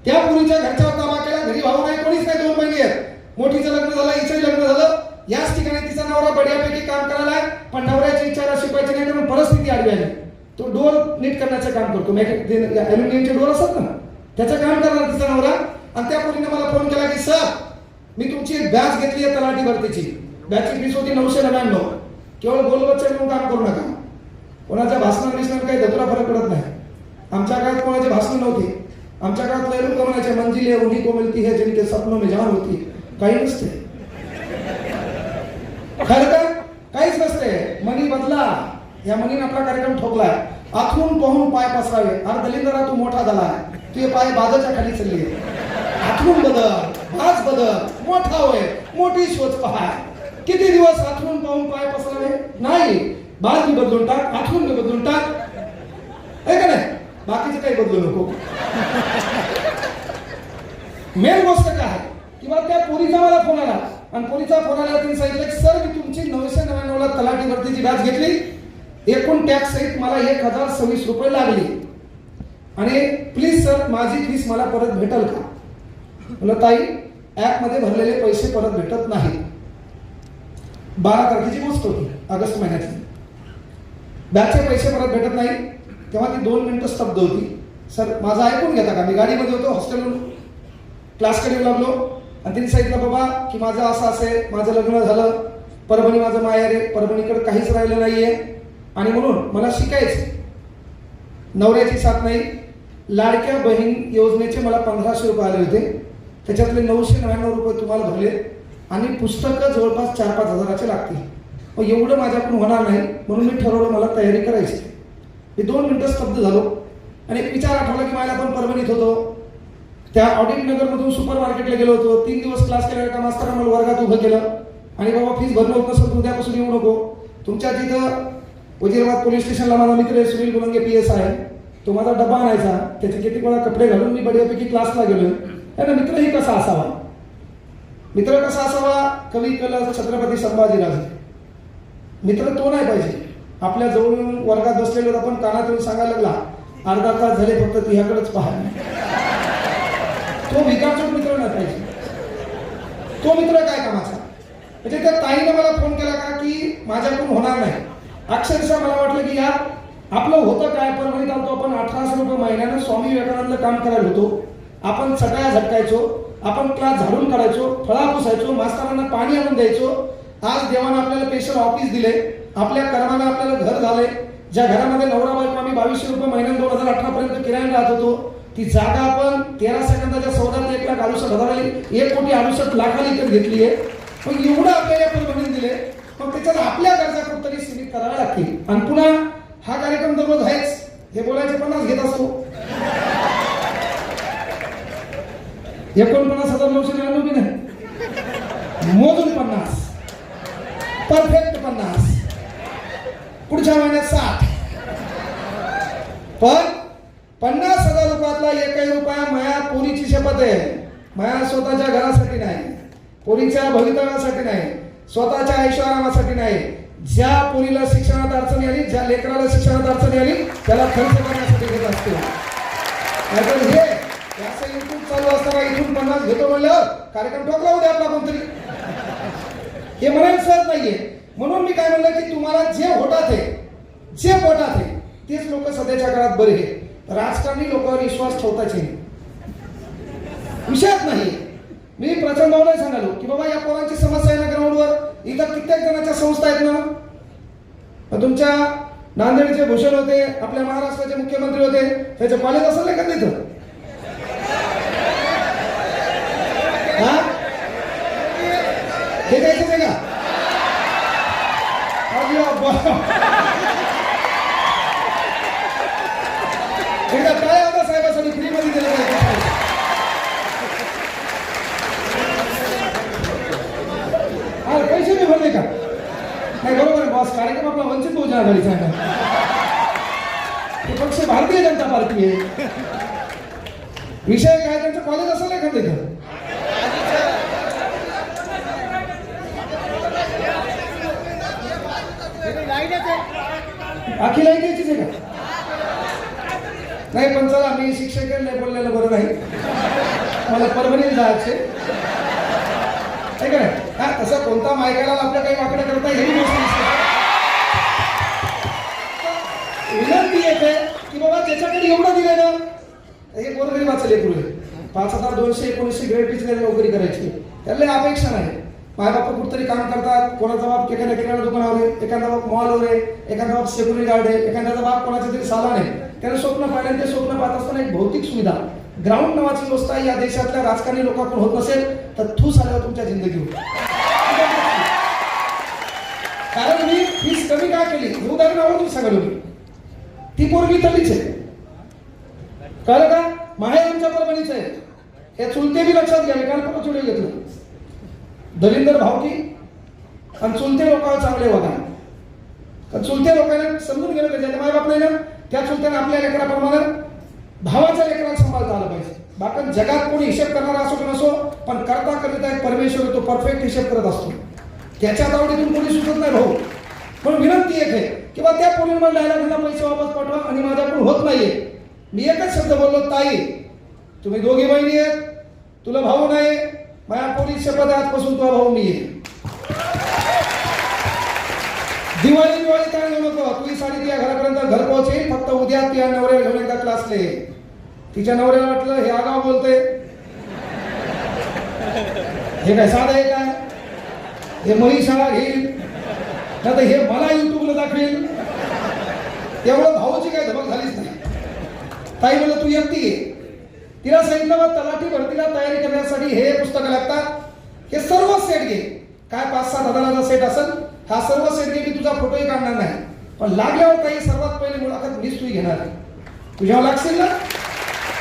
त्या पोरीच्या घरच्यावर ताबा केला, घरी भाऊ नाही, कोणीच नाही, 2 महिने आहेत. मोठीचं लग्न झालं, हिचंही लग्न झालं. याच ठिकाणी तिचा नवरा बढियापैकी काम करायला आहे, पण नवऱ्याची इच्छा शिकवायची नाही, कारण परिस्थिती आडवी आली. तो डोर नीट करण्याचं काम करतो, ॲल्युमिनियमचे डोर असतात ना, त्याचं काम करणार तिचा नवरा. आणि त्या पोरीने मला फोन केला की सर, मी तुमची एक बॅच घेतली आहे तलाठी भरतीची. बॅचची फीस होती 999. केवळ बोलबच्चन म्हणून काम करू नका. कोणाच्या भाषणात काही धतुरा फरक पडत नाही. आमच्या काळात कोणाची भाषण नव्हती. आमच्या काळात लय लोक म्हणायचे मंजिले उन्हीं को मिलती है जिनके सपनों में जान होती. काही नसते, खरं तर काहीच नसते. मनी बदला, या मनीने आपला कार्यक्रम ठोकलाय. आथरून पाहून पाय पसरावे, अरे दलिंदरा तू मोठा झाला, तुझे पाय बाजाच्या खाली चालले. आथरून बदल, भाज बदल, मोठा होय, मोठी शोच पहा. किती दिवस आथरून पाहून पाय पसरावे? नाही, बाज मी बदलून टाक, आथरून मी बदलून टाक, आहे का नाही? बाकीचं काही बदलू नको. मेन गोष्ट काय आहे किंवा त्या पोरीचा मला फोन आला, आणि पोरीचा फोन आला, त्यांनी सांगितलं की सर, मी तुमची 999 ला तलाठी भरतीची बॅच घेतली, एकूण टॅक्स सहित मला 1026 रुपये लागले, आणि प्लीज सर माझी फीस मला परत भेटेल का? म्हणलं ताई, ऍप मध्ये भरलेले पैसे परत भेटत नाही. 12 तारखेची गोष्ट होती, ऑगस्ट महिन्यातली. बॅचचे पैसे परत भेटत नाही. तेव्हा ती 2 मिनिटं स्तब्ध होती. सर माझं ऐकून घेता का? मी गाडीमध्ये होतो, हॉस्टेलवरून क्लासकडे लागलो, आणि तिने सांगितलं बाबा की माझं असं आहे, माझं लग्न झालं, परभणी माझं माहेर आहे, परभणीकडे काहीच राहिलं नाहीये, आणि म्हणून मला शिकायचं. नवऱ्याची साथ नाही. लाडक्या बहीण योजनेचे मला 1500 रुपये आले होते, त्याच्यातले 999 रुपये तुम्हाला भरले, आणि पुस्तकं जवळपास 4-5 हजाराचे लागतील. मग एवढं माझ्याकडून होणार नाही, म्हणून मी ठरवलं मला तयारी करायची. मी 2 मिनिटं स्तब्ध झालो आणि एक विचार आठवला की मला आपण परभणीत होतो, त्या ऑडिट नगरमधून सुपर मार्केटला गेलो होतो. 3 दिवस क्लास केला, एका मास्तरानं मला वर्गात उभं केलं आणि बाबा फीस भरणं होत नसेल तर उद्यापासून येऊ नको. तुमच्या तिथं वजीराबाद पोलीस स्टेशनला माझा मित्र आहे सुनील गुलंगे PS आहे, तो माझा डबा आणायचा, त्याचे किती वेळा कपडे घालून मी बढियापैकी क्लासला गेलोय. त्याला मित्रही कसा असावा, मित्र कसा असावा, कवी कलश छत्रपती संभाजीराजे. मित्र तो नाही पाहिजे आपल्या जवळून वर्गात बसलेलो आपण कानात येऊन सांगायला लागला अर्धा तास झाले फक्त तुझ्याकडेच पहा. तो विकासक मित्र नाही पाहिजे. तो मित्र काय कामाचा. म्हणजे त्या ताईने मला फोन केला का की माझ्याकडून होणार नाही. अक्षरशः मला वाटलं की यार आपलं होतं काय, परभणीत आलतो आपण 1800 रुपये महिन्यानं स्वामी विवेकानंद काम करायला होतो. आपण चटाया झटकायचो, आपण क्लास झाडून काढायचो, फळा पुसायचो, मास्तरांना पाणी आणून द्यायचो. आज देवानं आपल्याला स्पेशल ऑफिस दिले, आपल्या कर्मानं आपल्याला घर झाले. ज्या घरामध्ये नवरा बायको आम्ही 2200 रुपये महिन्यात 2018 पर्यंत किरायाने राहत होतो, ती जागा आपण 13 सेकंदाच्या सौद्यात 1,68,000 1,68,00,000 विकत घेतली आहे. मग एवढं आपल्याला परभणीत दिले, मग त्याच्यात आपल्या गरजा कुठतरी सीमित कराव्या लागतील. आणि पुन्हा हा कार्यक्रम दररोज आहेच, हे बोलायचे 50 घेत असतो. 49,999 बी नाही, मोजून 50, परफेक्ट 50, पुढच्या महिन्यात 60. पण 50,000 रुपयातला 1 रुपया माया पोरीची शपथ आहे. माया स्वतःच्या घरासाठी नाही, पोरीच्या भवितव्यासाठी नाही, स्वतःच्या ऐश्वर्यासाठी नाही. ज्या पोरीला शिक्षणात अडचणी आली, ज्या लेकराला शिक्षणात अडचणी आली, त्याला खर्च करण्यासाठी घेत असतो. नाहीतर हे असं युट्यूब चालू असताना इथून 50 घेतो म्हणलं कार्यक्रम ठोकला होता आपला कोणतरी. हे म्हणायला सहज नाहीये. म्हणून मी काय म्हणलं की तुम्हाला जे होतात आहे, जे पोटात आहे, तेच लोक सध्याच्या काळात बरे आहे. राजकारणी लोकांवर विश्वास ठेवताच नाही, विषयच नाही. मी प्रचंड भावना सांगालो की बाबा या पोरांची समस्या आहे ना ग्राउंडवर, इथं कित्येक जणांच्या संस्था आहेत ना. तुमच्या नांदेडचे भूषण होते, आपल्या महाराष्ट्राचे मुख्यमंत्री होते, त्याचे कॉलेज असेल नाही का तिथं. हे द्यायचं आहे का एकदा काय होता साहेबांसाठी फ्री मध्ये दिलं पाहिजे. पैसे मी भरले का नाही, बरोबर आहे बॉस. कार्यक्रम आपला वंचित बहुजन आघाडीचा आहे, पक्ष भारतीय जनता पार्टी आहे. विषय काय त्यांचं कॉलेज असेल नाही का तिथं. अखिल ऐकायचीच आहे का नाही. पण चला मी शिक्षक नाही बोललेलं बरं नाही, मला परभणीत जायचे आहे का नाही. हा तसं कोणता मायकाला आपल्या काही वाकडं करता येईल गोष्ट नसते. विनंती येते की बाबा ज्याच्याकडे एवढं दिलं ना, हे गोरगरीबाचं लेकरू आहे. 5,219 ग्रेड टीचर नोकरी करायची, त्याला अपेक्षा नाही. मायबाप कुठतरी काम करतात, कोणाचा बाप एखाद्या किराणा दुकानावर आहे, एखादा बाप मॉलवर आहे, एखादा बाप सेक्युरिटी गार्ड आहे, एखाद्याचा बाप कोणाच्या तरी साला नाही. त्याने स्वप्न पाहिलं, ते स्वप्न पाहत असताना एक भौतिक सुविधा ग्राउंड नावाची व्यवस्था या देशातल्या राजकारणी लोकांकडून होत नसेल तर थूस आल्यावर तुमच्या जिंदगीवर. कारण मी फीस कमी काय केली, उदाहरण आवडून सांगालो मी. ती पोरगी तलीच आहे, कळलं का. माहेर आमच्या परभणीच आहे. हे चुलते बी लक्षात घ्यावे, काल पण चुले घेतलं. दलिंदर भावकी आणि चुलते लोकांना चांगले वागा. चुलते लोकांना समजून गेलं पाहिजे, माय बाप नाही ना, त्या चुलत्याने आपल्या लेकराप्रमाणे भावाच्या लेकराला सांभाळता आलं पाहिजे. बाकी जगात कोणी हिशेब करणारा असो की नसो, पण करता करता एक परमेश्वर तो परफेक्ट हिशेब करत असतो. त्याच्या आवडीतून कोणी सुचत नाही भाऊ. पण विनंती एक आहे की बा त्या पोलीसला डायलॉगला पैसे वापस पाठवा आणि माझ्याकडून होत नाहीये. मी एकच शब्द बोललो, ताई तुम्ही दोघी बहिणी आहेत, तुला भाऊ नाही, माझ्या पोलीस शपथ आजपासून तुला भाऊ मी आहे. दिवाळी काय घेऊ नको, तुझी साडी तिच्या घरापर्यंत घर पोहोचेल. फक्त उद्या तिच्या नवऱ्याला घेऊन एकदा क्लासले. तिच्या नवऱ्याला वाटलं हे आगाव बोलते, हे काय साधं आहे काय, हे मही शाळा घेईल नाही तर हे मला युट्यूबला दाखवेल. एवढं भाऊची काय धमक झालीच नाही. ताई म्हणलं तू एकटी आहे. तिला सांगितलं मग तलाठी भरतीला तयारी करण्यासाठी हे पुस्तकं लागतात, हे सर्व सेट घे. काय 5-7 हजाराचा सेट असेल हा सर्व सेट मी तुझा फोटोही काढणार नाही, पण लागल्यावर काही सर्वात पहिली मुलाखत मीच तुझी घेणार आहे. तुझ्यावर लागशील ना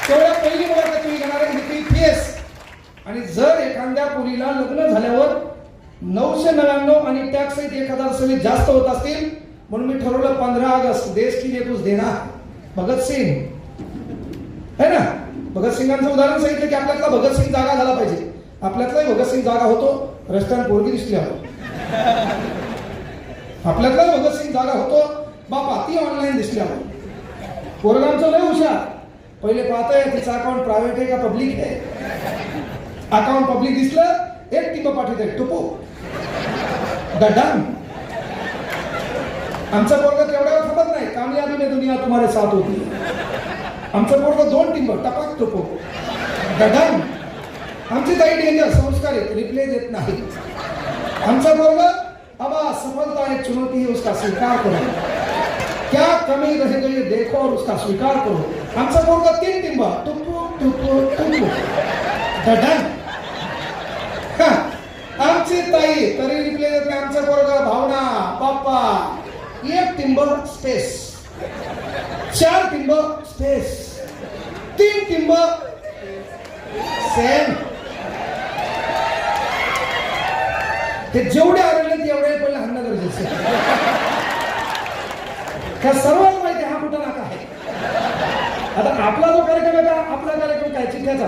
तेवढ्या पहिली मुलाखत तुम्ही घेणार आहे, ही फेस. आणि जर एखाद्या मुलीला लग्न झाल्यावर 999 आणि टॅक्स 1026 जास्त होत असतील, म्हणून मी ठरवलं 15 ऑगस्ट देश की लिए कुछ देना. भगतसिंग है ना, भगतसिंगांचं उदाहरण सांगितलं की आपल्यातला भगतसिंग जागा झाला पाहिजे. आपल्यातलाही भगतसिंग जागा होतो रस्त्यावर पोरगी दिसल्यावर, आपल्यातला भगतसिंग जागा होतो बापा ती ऑनलाईन दिसल्यावर. पोरगांचं लय हुशार, पहिले पाहताय तिचं अकाउंट प्रायव्हेट आहे का पब्लिक आहे. अकाउंट पब्लिक दिसलं एक टिप पाठवते टुपो डन. आमचं पोरग तेवढ्यावर थांबत नाही, कामयाबी में दुनिया तुम्हारे साथ होती. आमचं पोरग 2 टिंब टपाक टुपो डन. आमची ताई डेंजर संस्कार रिप्ले देत नाही. आमचा पोरग अबा सफलता एक चुनौती है उसका स्वीकार करो, क्या कमी रह गई देखो और उसका स्वीकार करो. आमचा पोरग 3 टिंब टुपो टुपो टुपो डन. आमची ताई तरी रिप्ले देत नाही. आमचा पोरग भावना बाप्पा 1 टिंब स्पेस, 4 टिंब स्पेस, 3 टिंब सेम. ते जेवढे आढळले तेवढे पहिले हाणणं गरजेचं आहे. त्या सर्वांना माहिती हा कुठं नाका आहे. आता आपला जो कार्यक्रम आहे का, आपला कार्यक्रम काय चिठ्ठ्याचा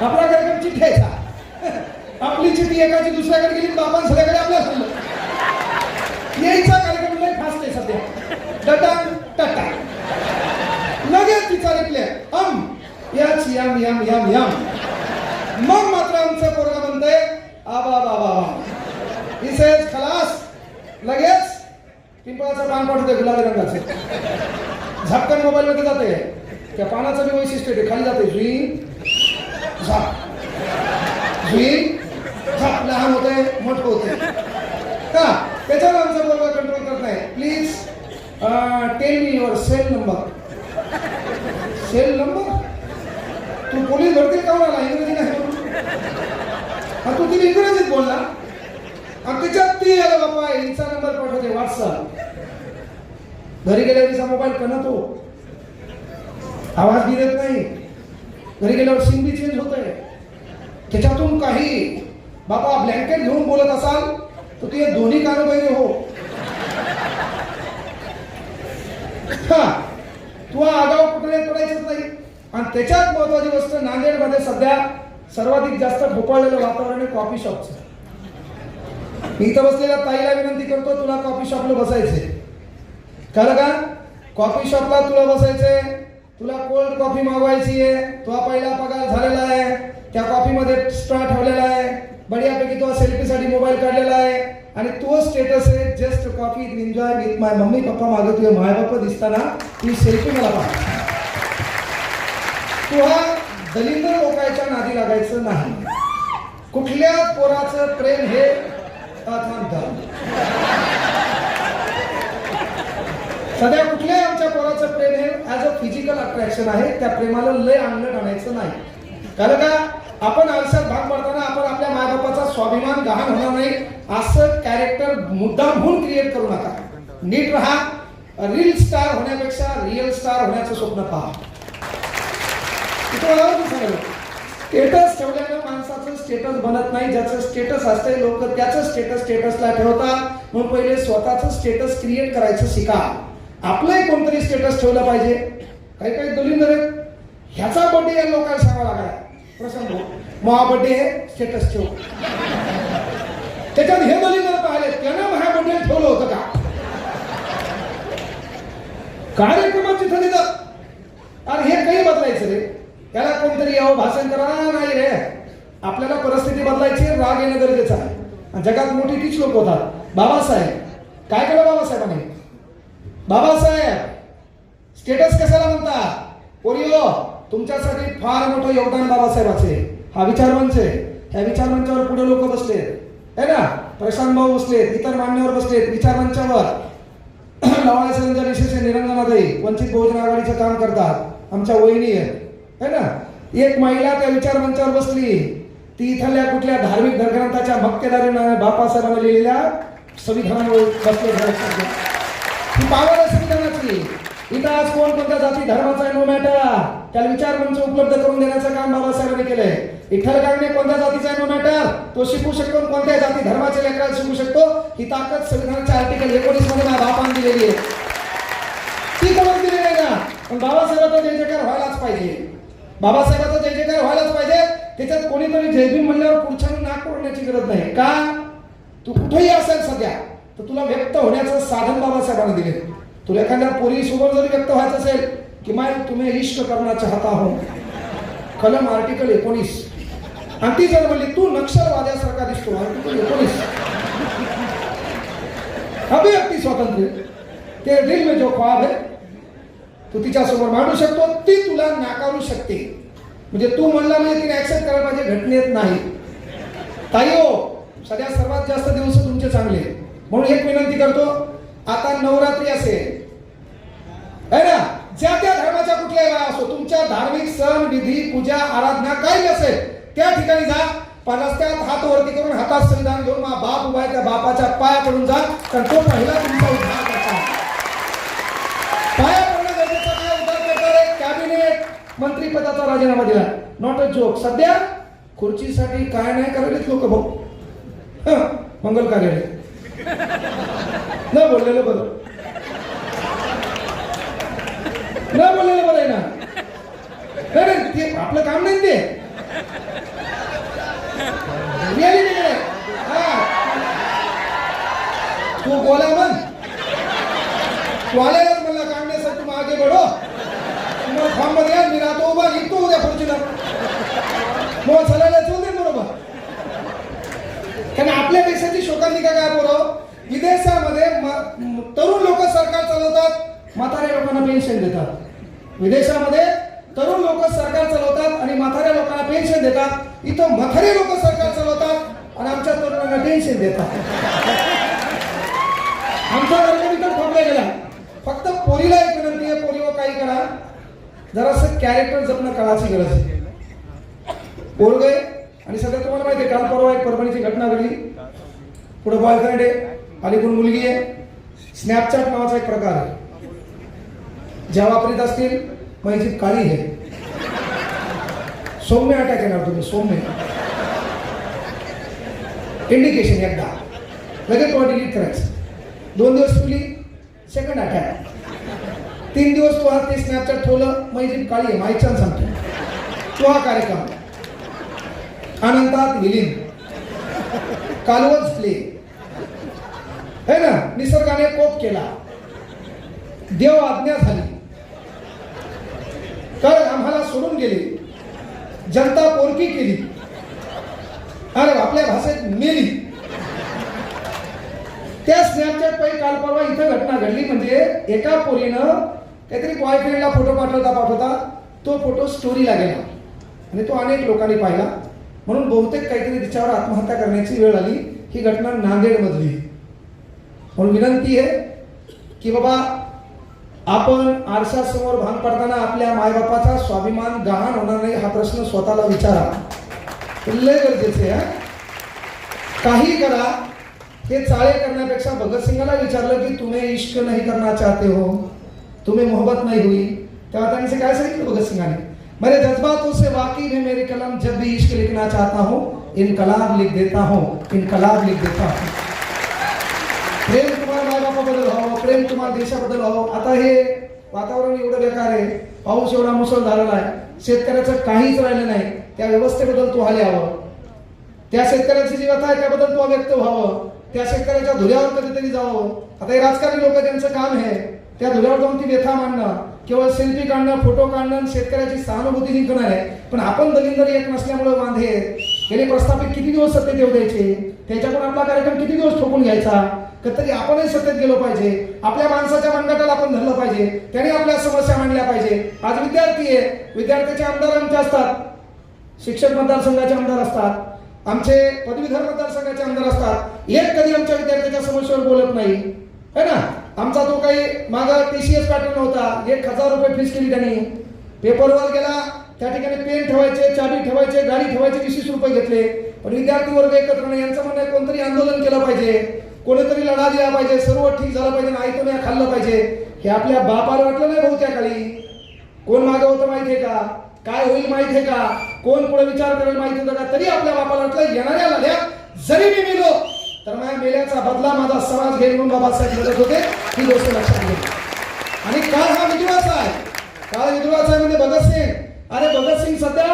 आपला कार्यक्रम चिठ्ठ्याचा. आपली चिठ्ठी एकाची दुसऱ्याकडे गेली, बापान सगळ्याकडे आपल्या झालं. यायचा कार्यक्रम लय फास्ट आहे सध्या. टटा टटा लगेच तिचा रिप्ले याच यम यम यम यम. मग मात्र आमचं पोरगा म्हणतंय आबा बाबा इसेच खलास. लगेच पिंपळाचं पान पाठवते गुलाबी रंगाचे, झपकन मोबाईल मध्ये जाते. त्या पानाचं बी वैशिष्ट्य आहे, खाली जाते जुई झाप जुई झाप. लहान होते मोठं होते का, त्याच्यावर आमचा पोरगा कंट्रोल करत नाही. Please tell me your cell number. Cell number तू पोलीस भरती का आला इंग्रजी नाही म्हणून. तू तिने इंग्रजीत बोलला आणि त्याच्यात ती आला बापा यांचा नंबर पाठवते व्हॉट्सअप. घरी गेल्यावर तिचा मोबाईल कणतो, आवाज बी देत नाही. घरी गेल्यावर सिम बी चेंज होत आहे. त्याच्यातून काही बाबा ब्लँकेट घेऊन बोलत असाल तर ते दोन्ही कान बहिरे हो. तू आगाव कुठे पडायचंच नाही. आणि त्याच्यात महत्वाची गोष्ट, नांदेडमध्ये सध्या सर्वाधिक जास्त भोपाळलेलं वातावरण आहे कॉफी शॉपचं. मी इथं बसलेल्या ताईला विनंती करतो, तुला कॉफी शॉपला बसायचंय कळलं का. कॉफी शॉपला तुला बसायचंय, तुला कोल्ड कॉफी मागवायची आहे. तुझा पहिला पगार झालेला आहे, त्या कॉफीमध्ये स्ट्रॉ ठेवलेला आहे, बढियापैकी तुझा सेल्फीसाठी मोबाईल काढलेला आहे आणि तो स्टेटस आहे just coffee enjoy with my mummy papa. मागं तुझे माय बाप्पा दिसताना ती सेल्फी मला पाहा. तू हा दलिंदर लोकांच्या नादी लागायचं नाही. कुठल्या पोराचं प्रेम हे सध्या कुठल्याही आमच्या पोराचं प्रेम हे ऍज अ फिजिकल अट्रॅक्शन आहे. त्या प्रेमाला लय अंगलट आणायचं नाही. कारण का आपण आयुष्यात भाग पडताना आपण आपल्या मायबापाचा स्वाभिमान गहाण होणार नाही असं कॅरेक्टर मुद्दाम म्हणून क्रिएट करू नका. नीट राहा. रील स्टार होण्यापेक्षा रिअल स्टार होण्याचं स्वप्न पहा. स्टेटस ठेवल्यानं माणसाचं स्टेटस बनत नाही. ज्याचं स्टेटस असते लोक त्याचं स्टेटसला ठेवतात. म्हणून पहिले स्वतःचं स्टेटस क्रिएट करायचं शिका. आपलंही कोणतरी स्टेटस ठेवलं पाहिजे. काही काही दलिंदर आहेत, ह्याचा बर्थडे या लोकांना सांगावा लागला प्रसंग महा बर्थडे हे स्टेटस ठेव. त्याच्यात हे दलिंदर पाहिले त्यानं माझ्या बर्थडे ठेवलं होतं का. कार्यक्रमात तिथं दिलं अरे हे काही बदलायचं रे. त्याला कोणतरी यावं भाषण करा नाही रे. आपल्याला परिस्थिती बदलायची, राग येणं गरजेचं आहे. जगात मोठी तीच लोक होतात. बाबासाहेब काय केलं बाबासाहेबांनी. बाबासाहेब स्टेटस कशाला म्हणतात. पोरियो तुमच्यासाठी फार मोठं योगदान बाबासाहेबाचे. हा विचारमंच आहे. ह्या विचारमंचावर पुढे लोक बसले है ना. प्रशांत भाऊ बसलेत, इतर मान्यवर बसलेत विचारमंचावर. लवाळे सरांच्या विशेष निरंजनाताई वंचित बहुजन आघाडीचं काम करतात, आमच्या वहिनी आहेत है ना. एक महिला त्या विचार मंचावर बसली ती इथल्या कुठल्या धार्मिक ग्रंथाच्या मक्तेदारीने बापासाहेबांना लिहिलेल्या संविधानावर बसले झाले. ही पावर आहे संविधानाची. इथं आज कोण कोणत्या जाती धर्माचा नो मॅटर, त्याला विचार मंच उपलब्ध करून देण्याचं काम बाबासाहेबांनी केलंय. विठ्ठल गाडगे कोणत्या जातीचा नो मॅटर, तो शिकू शकतो. कोणत्या जाती धर्माच्या लेकराला शिकू शकतो. ही ताकद संविधानाच्या आर्टिकल 19 मध्ये माझ्या बापाने दिलेली आहे. ती करून दिलेली आहे ना. पण बाबासाहेबांचा जय जयकार व्हायलाच पाहिजे. बाबासाहेबांचा जय जयकार व्हायलाच पाहिजे. त्याच्यात कोणीतरी जय भीम म्हणल्यावर पुढच्या नाक ओढण्याची गरज नाही. का तू कुठेही असेल सध्या तर तुला व्यक्त होण्याचं साधन बाबासाहेबांनी दिले. तुला एखाद्या पोरी सोबत जरी व्यक्त व्हायचं असेल की माय तुम्ही इष्ट करना चाहता हो, कलम आर्टिकल 19. आणि ती जर म्हणली तू नक्षलवाद्यासारखा दिसतो, आर्टिकल 19 अभिव्यक्ती स्वातंत्र्य, ते दिल में जो ख्वाब है तू तिच्या समोर मांडू शकतो. ती तुला नाकारू शकते. म्हणजे तू म्हणला म्हणजे तिने ऍक्सेप्ट करायला पाहिजे, घटनेत नाही. ताईओ सध्या सर्वात जास्त दिवस तुमचे चांगले, म्हणून एक विनंती करतो. आता नवरात्री असेल है ना, ज्या त्या धर्माच्या कुठल्याही वेळा असो, तुमच्या धार्मिक सण विधी पूजा आराधना काही असेल त्या ठिकाणी जा. पण रस्त्यात हात वरती करून हातात संविधान घेऊन मा बाप उभा आहे त्या बापाच्या पाया पडून जा. तर तो पहिला तुमचा उद्धार करता. पाया पडणं गरजेचं. काय उद्धार करतात? कॅबिनेट मंत्री पदाचा राजीनामा दिला. Not a joke. सध्या खुर्चीसाठी काय नाही करायलेत लोक भाऊ. मंगल कार्यालय न बोललेलं बरं, न बोललेलं बरं आहे ना. नाही ते आपलं काम नाही. ते तू बोला मन, तू आलेलाच मला काढण्यासाठी. तू मागे बढो, मग फॉर्म मध्ये मी राहतो उभा, निघतो उद्या खुर्चीला, मग चालायला चल दे बरोबर. कारण आपल्या देशाची शोकांतिका काय बरोबर, विदेशामध्ये तरुण लोक सरकार चालवतात, म्हाताऱ्या लोकांना पेन्शन देतात. विदेशामध्ये तरुण लोक सरकार चालवतात आणि म्हाताऱ्या लोकांना पेन्शन देतात. इथं म्हातारे लोक सरकार चालवतात आणि आमच्या तरुणांना पेन्शन देतात. आमचा वर्ग इथं थांबला गेला. फक्त पोरीला एक विनंती आहे, पोरीवर काही करा, जरासं कॅरेक्टर जपणं काळाची गरज आहे. पोरग आहे आणि सध्या तुम्हाला माहिती आहे, काल परवा एक परभणीची घटना घडली. पुढे बॉयफ्रेंड आहे, अलीकडून मुलगी आहे. स्नॅपचॅट नावाचा एक प्रकार आहे. ज्या वापरीत असतील माझी काळी आहे. सौम्य अटॅक येणार तुम्ही, सौम्य इंडिकेशन. एकदा लगेच तो डिलीट करायचं. 2 दिवस तुली सेकंड अटॅक. 3 दिवस तू ते स्नॅपचॅट ठेवलं, माझी काळी आहे, माहिती सांगतो. तो हा कार्यक्रम अनंतात विलीन, कालवत झाले है ना. निसर्गाने कोप केला, देव आज्ञा झाली, तर आम्हाला सोडून गेले, जनता पोरकी केली, अरे आपल्या भाषेत मेली. त्या स्नॅपचॅट पायी काल परवा इथं घटना घडली. म्हणजे एका पोरीनं काहीतरी बॉयफ्रेंडला फोटो पाठवता तो फोटो स्टोरीला गेला आणि तो अनेक लोकांनी पाहिला. म्हणून बहुतेक काहीतरी तिच्यावर आत्महत्या करण्याची वेळ आली. ही घटना नांदेड मधली. म्हणून विनंती आहे की बाबा आपण आरशासमोर भान पडताना आपल्या मायबापाचा स्वाभिमान गहाण होणार नाही हा प्रश्न स्वतःला विचारा. लय गरजेचे आहे. काही करा, हे चाळे करण्यापेक्षा भगतसिंगाला विचारलं की तुम्ही इश्क नहीं करना चाहते हो, तुम्हें मोहब्बत नहीं हुई, तेव्हा त्यांनी काय सांगितलं भगतसिंगाने, मेरे जज्बातों से वाकिफ है मेरी कलम, जब भी इश्क लिखना चाहता हूँ इनकलाब लिख देता हूँ, इनकलाब लिख देता हूँ. प्रेम तुम्हाला मायबापाबद्दल व्हावं, प्रेम तुम्हाला देशाबद्दल व्हावं. आता हे वातावरण एवढं बेकार आहे, पाऊस एवढा मुसळ झालेला आहे, शेतकऱ्याचं काहीच राहिलं नाही. त्या व्यवस्थेबद्दल तू आले हवं, त्या शेतकऱ्याची जी व्यथा आहे त्याबद्दल तू व्यक्त व्हावं, त्या शेतकऱ्याच्या धुऱ्यावर कधीतरी जावं. आता हे राजकारणी लोक त्यांचं काम आहे त्या धुऱ्यावर जाऊन ती व्यथा मांडणं, केवळ सेल्फी काढणं, फोटो काढणं, शेतकऱ्याची सहानुभूती जिंकणं आहे. पण आपण दलिंदर एक नसल्यामुळे बांधे गेले प्रस्थापित किती दिवस सत्तेत येऊ द्यायचे, त्याच्याकडून आपला कार्यक्रम किती दिवस ठोकून घ्यायचा. कधी आपणही सत्तेत गेलो पाहिजे, आपल्या माणसाच्या मनगटाला आपण धरलं पाहिजे, त्याने आपल्या समस्या मांडल्या पाहिजे. आज विद्यार्थी आहे, विद्यार्थ्याचे आमदार आमचे असतात, शिक्षक मतदारसंघाचे आमदार असतात, आमचे पदवीधर मतदारसंघाचे आमदार असतात. एक कधी आमच्या विद्यार्थ्याच्या समस्येवर बोलत नाही है ना. आमचा तो काही मागा TCS पॅटर्न होता, 1000 रुपये फीस केली त्यांनी, पेपरवर गेला त्या ठिकाणी पेन ठेवायचे, चाबी ठेवायचे, गाडी ठेवायचे, 20 रुपये घेतले. पण विद्यार्थी वर्ग एकत्र नाही. यांचं म्हणणं आहे कोणतरी आंदोलन केलं पाहिजे, कोणीतरी लढा दिला पाहिजे, सर्व ठीक झालं पाहिजे, नाही तो नाही खाल्लं पाहिजे. हे आपल्या बापाला वाटलं नाही भाऊ त्या काळी. कोण मागं होतं माहितीये का, काय होईल माहितीये का, कोण पुढे विचार करेल माहिती होतं का, तरी आपल्या बापाला वाटलं येणाऱ्या लढ्यात जरी मी मेलो तर माझ्या मेल्याचा बदला माझा समाज घेईल म्हणून बाबासाहेब लढत होते. ही गोष्ट लक्षात घे. आणि काळ हा विद्रोहाचा आहे, काळ विद्रोहाचा आहे. म्हणजे भगतसिंग, अरे भगतसिंग सध्या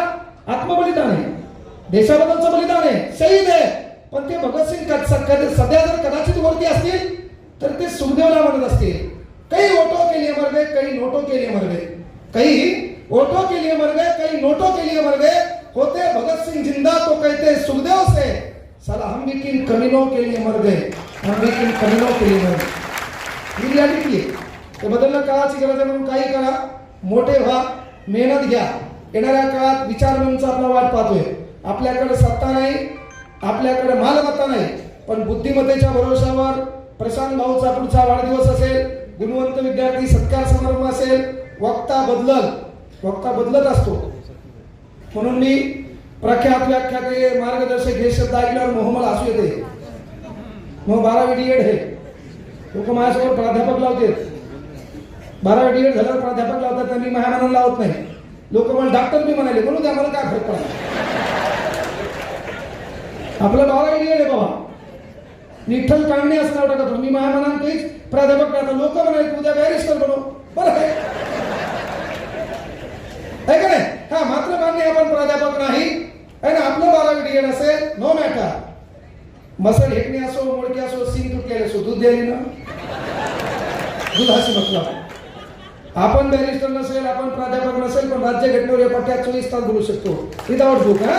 आत्मबलिदान आहे, देशाबद्दलचं बलिदान आहे, शहीद आहे. पण ते भगतसिंग सध्या जर कदाचित वरती असतील तर ते सुखदेवला म्हणत असतील, काही ओटो के लिए मर गए, काही नोटो के लिए मर गए, काही ओटो के लिए मर गए, काही नोटो के लिए मर गए. होते भगत सिंह जिंदा तो कहते सुखदेव से, साला हम भी किन कमीनों के लिए मर गए, हम भी किन कमीनों के लिए मर गए. ही रियालिटी आहे. ते बदलणं काळाची गरज आहे. म्हणून काही करा, मोठे व्हा, मेहनत घ्या. येणाऱ्या काळात विचार मंच आपला वाट पाहतोय. आपल्याकडे सत्ता नाही, आपल्याकडे मालमत्ता नाही, पण बुद्धिमत्तेच्या भरोशावर प्रशांत भाऊचा पुढचा वाढदिवस असेल, गुणवंत विद्यार्थी सत्कार समारंभ असेल, वक्ता बदलत असतो. म्हणून मी प्रख्यात व्याख्याते मार्गदर्शक हे शब्द ऐकल्यावर मोहम्मद हसू येते. मग 12वी डीएड हे लोक माझ्यासमोर प्राध्यापक लावते. 12वी डीएड झाल्यावर प्राध्यापक लावतात, त्यांनी माझ्या मनाला लावत नाही. लोक मला डॉक्टर बी म्हणाले, म्हणून त्या मला काय फरक पडला. आपलं 12वी डीएड आहे बाबा. विठ्ठल कांगणे असं नाव टाकतो. मी माझ्या मनात काहीच प्राध्यापक राहतो. लोक म्हणाले उद्या बॅरिस्टर बनव, बरं आहे का नाही. हा मात्र मान्य आपण प्राध्यापक नाही आहे ना. आपलं 12वी डीएड असेल, नो मॅटर. मसल हेकणी असो, मोडकी असो, सिंग तुटलेले असो, दूध द्यायला ना, दुधाशी मतलब. आपण बॅरिस्टर नसेल, आपण प्राध्यापक नसेल, पण राज्य घटनेवर पट्ट्यात 24 तास बोलू शकतो विदाउट बुक. हा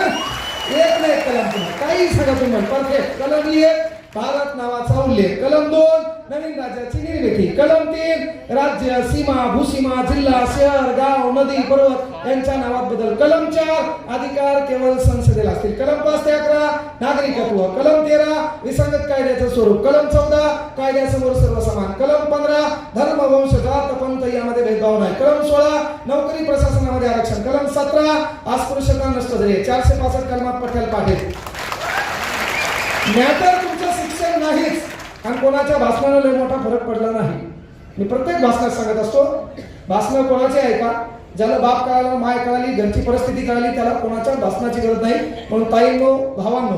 एक ना एक कलम तुम्ही काही सांगा तुम्ही परफेक्ट. कलम 1 भारत नावाचा उल्लेख, कलम 2 नवीन राज्याची निर्मिती, कलम 3 राज्य, सीमा, भूसीमा, जिल्हा, शहर, गाव, नदी, पर्वत यांच्या नावात बदल, कलम 4 अधिकार केवळ संसदेला असतील, कलम 5 ते 11 नागरिकत्व, कलम 13 विसंगत कायद्याचं स्वरूप, कलम 14 कायद्यासमोर सर्व समान, कलम 15 धर्म, वंश, जात, पंथ यामध्ये भेदभाव नाही, कलम 16 नोकरी प्रशासनामध्ये आरक्षण, कलम 17 अस्पृश्यता नष्ट झाली. 465 कलमात पटेल पाटील. मॅटर तुमचं शिक्षण नाहीच. आणि कोणाच्या भाषणाला लय मोठा फरक पडला नाही. मी प्रत्येक भाषणात सांगत असतो, भाषण कोणाचे आहे का, ज्याला बाप कळाला, माय कळाली, घरची परिस्थिती कळाली, त्याला कोणाच्या भाषणाची गरज नाही. म्हणून ताईंनो, भावांनो,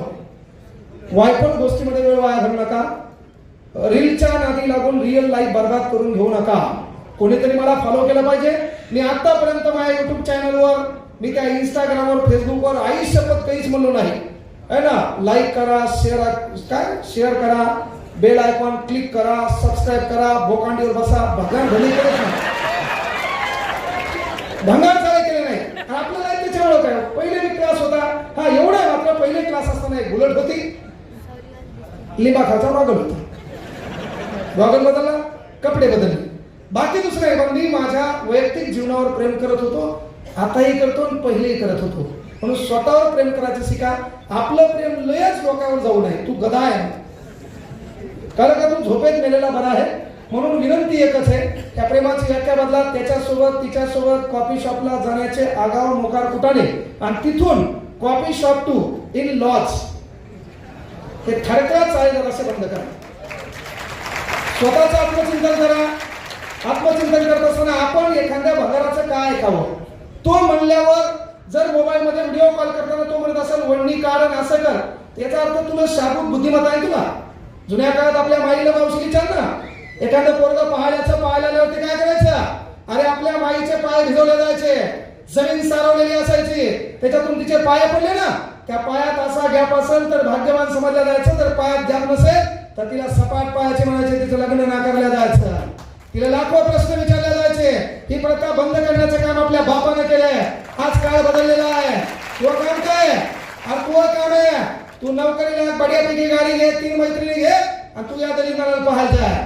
वायफळ गोष्टीमध्ये वेळ वाया घालू नका. रीलच्या नादी लागून रिअल लाईफ बर्बाद करून घेऊ नका. कोणीतरी मला फॉलो केलं पाहिजे. मी आतापर्यंत माझ्या युट्यूब चॅनलवर, मी त्या इंस्टाग्रामवर, फेसबुकवर आई शपथ काहीच म्हणलो नाही है ना. लाईक करा, शेअर करा, बेल आयकॉन क्लिक करा, सबस्क्राईब करा, बोकांडीवर बसा. भगवान भली करत नाही, भंगार चाळे केले नाही. आपलं लाईफ त्याच्यामुळे काय, पहिले मी क्लास होता, हा एवढा आहे मात्र, पहिले क्लास असताना एक बुलेट होती, लिंबाखाचा गॉगल होता. गॉगल बदलला, कपडे बदलले, बाकी दुसरं आहे. पण मी माझ्या वैयक्तिक जीवनावर प्रेम करत होतो, आताही करतो आणि पहिलेही करत होतो. म्हणून स्वतःवर प्रेम करायचं शिका. आपलं प्रेम लयच लोकांवर जाऊ नये. तू गधा आहे, कारण का तू झोपेत मेलेला बरा आहे. म्हणून विनंती एकच आहे, त्या प्रेमाची व्याख्या बदला. त्याच्यासोबत, तिच्यासोबत कॉफी शॉपला जाण्याचे आगाव मोकार कुटाने आणि तिथून coffee shop to in lodge हे थरका चालेल असे बंद करा. स्वतःचं आत्मचिंतन करा. आत्मचिंतन करत असताना आपण एखाद्या भंगाराचं काय ऐकावं. तो म्हणल्यावर जर मोबाईल मध्ये व्हिडिओ कॉल करताना तो म्हणत असेल वडणी कारण असं कर, याचा अर्थ तुला शाबूत बुद्धिमत्ता आहे. तुला जुन्या काळात आपल्या माईला मावशी विचार ना, एखादं पोरगं पाहायला आल्यावरती काय करायचं, अरे आपल्या माईचे पाय भिजवले जायचे, जमीन सारवलेली असायची, त्याच्यातून तिचे पाय पडले ना, त्या पायात असा गॅप असेल तर भाग्यवान समजलं जायचं. तर पायात गॅप नसेल तर तिला सपाट पायाचे म्हणायचे, तिचं लग्न नाकारलं जायचं, तिला लाखो प्रश्न विचारले जायचे. ही प्रथा बंद करण्याचं काम आपल्या बापाने केलंय. आज काळ बदललेला आहे. तुझं काम काय, आणि तुझं काम आहे, तू नोकरीला बढियापैकी गाडी घे, 3 मैत्रिणी घे आणि तू या दलिताला पाहायचं आहे.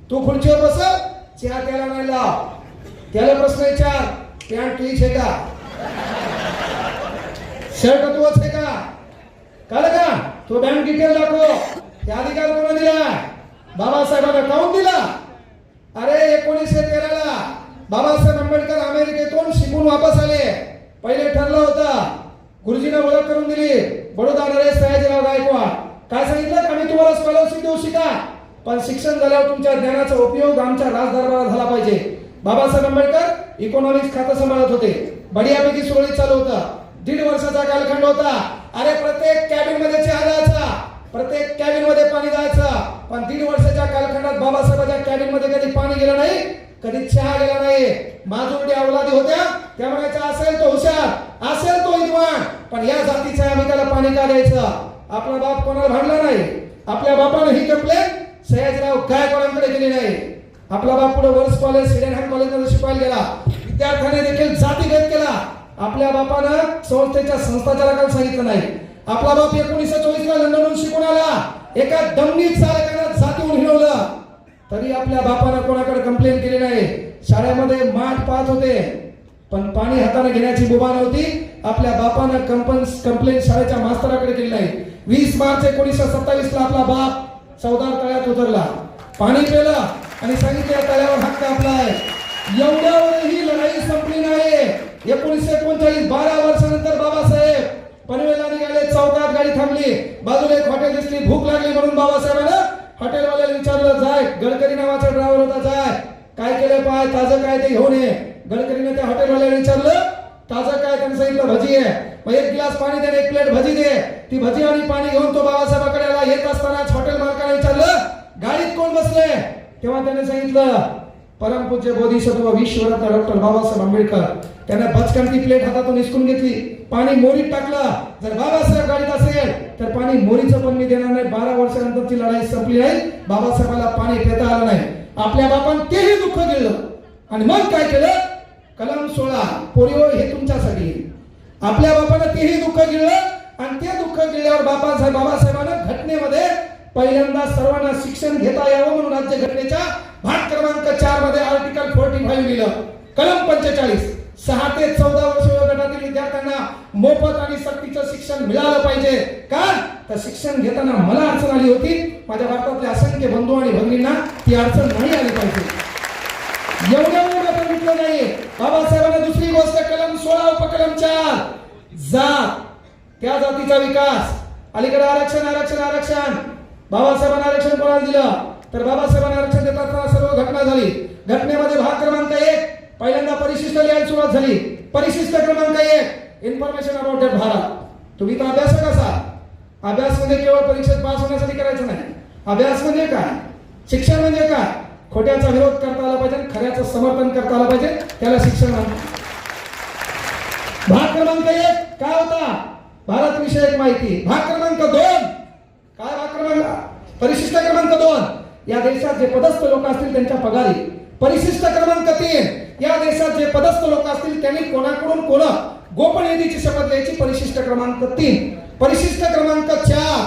तू खुर्चीवर बसव, चहा त्याला नाही लाव, त्याला प्रश्न विचार, पॅन्ट तुझीच आहे का, शर्ट तुझंच आहे का, कळलं का, तो बँक डिटेल दाखव. त्या अधिकार कोणी दिला, बाबासाहेबांना काऊन दिला. अरे 1913 ला बाबासाहेब आंबेडकर अमेरिकेतून शिकून वापस आले. पहिले ज्ञानाचा उपयोग आमच्या राजदरबारात झाला पाहिजे. बाबासाहेब आंबेडकर इकॉनॉमिक्स खातं सांभाळत होते. बढियापैकी सुरळीत चालू होता. 1.5 वर्षाचा कालखंड होता. अरे प्रत्येक कॅबिन मध्ये चहा जायचा, प्रत्येक कॅबिन मध्ये पाणी जायचं. पण 1.5 वर्षाच्या कालखंडात बाबासाहेबांच्या कॅबिन मध्ये कधी पाणी गेलं नाही, कधी चहा गेला नाही. माजुरडी अवलादी होत्या, त्या म्हणायच्या असेल तो हुशार, असेल तो विद्वान, पण या जातीचा आम्ही त्याला पाणी का द्यायचं. आपला बाप कोणाला भांडला नाही. आपल्या बापानं ही कंप्लेंट सयाजीराव गायकवाडांकडे केली नाही. आपला बाप पुढे वर्स कॉलेज, सिडेनहॅम कॉलेजमध्ये शिकवायला गेला. विद्यार्थ्याने देखील जातीभेद केला. आपल्या बापानं संस्थेच्या संस्थाचालकाला सांगितलं नाही. आपला बाप 1924 ला लंडनहून शिकून आला. एका दमनीत चालकानं जातीहून हिणवलं, तरी आपल्या बापानं कोणाकडे कंप्लेंट केली नाही. शाळेमध्ये माठ पाहत होते, पण पाणी हाताने घेण्याची मुभा नव्हती. आपल्या बापानं कंप्लेंट शाळेच्या मास्तराकडे केली नाही. 20 मार्च 1927 ला आपला बाप चौदार तळ्यात उतरला, पाणी पिलं आणि सांगितलं तळ्यावर हक्क आपला आहे. एवढ्यावरही लढाई संपली नाही. 1939 12 वर्षानंतर बाबासाहेब पनवेलला निघाले. चौकात गाडी थांबली, बाजूला एक हॉटेल दिसली. भूक लागली म्हणून बाबासाहेबांना हॉटेलवाल्याला विचारलं, जाय गडकरी नावाचा ड्रायव्हर होता, जाय काय केलं पाय, ताजं काय ते घेऊन ये. गडकरीने त्या हॉटेलवाल्याला विचारलं, ताजं काय, त्यांनी सांगितलं भजी आहे. मग 1 गिलास पाणी दे, 1 प्लेट भजी दे. ती भजी आणि पाणी घेऊन तो बाबासाहेबांकडे आला. येत असतानाच हॉटेल मालकाने विचारलं, गाडीत कोण बसले. तेव्हा त्याने सांगितलं, परमपूज्य बोधिसत्व विश्वरत्न डॉक्टर बाबासाहेब आंबेडकर. त्याने बचकन ती प्लेट हातातून निसकून घेतली, पाणी मोरीत टाकलं. जर बाबासाहेब गाडीत असेल तर पाणी मोरीचं पण मी देणार नाही. 12 वर्षानंतरची लढाई संपली नाही. बाबासाहेबाला पाणी पिता आलं नाही. आपल्या बापानं तेही दुःख गिळलं आणि मग काय केलं, कलम 16 पोरिओ हे तुमच्यासाठी. आपल्या बापानं तेही दुःख गिळलं आणि ते दुःख गिळल्यावर बाबासाहेबांना घटनेमध्ये पहिल्यांदा सर्वांना शिक्षण घेता यावं म्हणून राज्यघटनेच्या भाग क्रमांक 4 मध्ये आर्टिकल 45 दिलं. कलम 45 6 ते 14 वर्ष वयोगटातील विद्यार्थ्यांना मोफत आणि सक्तीचं शिक्षण मिळालं पाहिजे. का तर शिक्षण घेताना मला अडचण आली होती. माझ्या भारतातल्या असंख्य बंधू आणि भगिनींना ती अडचण नाही आली पाहिजे. एवढ्यावर आपण म्हटलं नाही. बाबासाहेबांना दुसरी गोष्ट कलम 16 उपकलम 4 जात, त्या जातीचा विकास. अलीकडे आरक्षण आरक्षण आरक्षण. बाबासाहेबांना आरक्षण कोणाला दिलं तर बाबासाहेबांना आरक्षण देताना सर्व घटना झाली. घटनेमध्ये भाग क्रमांक 1 पहिल्यांदा परिशिष्ट लिहायला सुरुवात झाली. परिशिष्ट क्रमांक 1 इन्फॉर्मेशन अबाउट डेट भारत. तुम्ही तर अभ्यासक असाल. अभ्यास म्हणजे केवळ परीक्षेत पास होण्यासाठी करायचं नाही. अभ्यास म्हणजे काय, शिक्षण म्हणजे काय, खोट्याचा विरोध करता आला पाहिजे, खऱ्याचं समर्थन करता आलं पाहिजे, त्याला शिक्षण म्हणतात. भाग क्रमांक 1 काय होता, भारत विषयक माहिती. भाग क्रमांक 2 काय, भाग क्रमांक परिशिष्ट क्रमांक 2 या देशात जे पदस्थ लोक असतील त्यांच्या पगारी. परिशिष्ट क्रमांक 3 या देशात जे पदस्थ लोक असतील त्यांनी कोणाकडून कोण गोपनीयतेची शपथ घ्यायची. परिशिष्ट क्रमांक 3. परिशिष्ट क्रमांक 4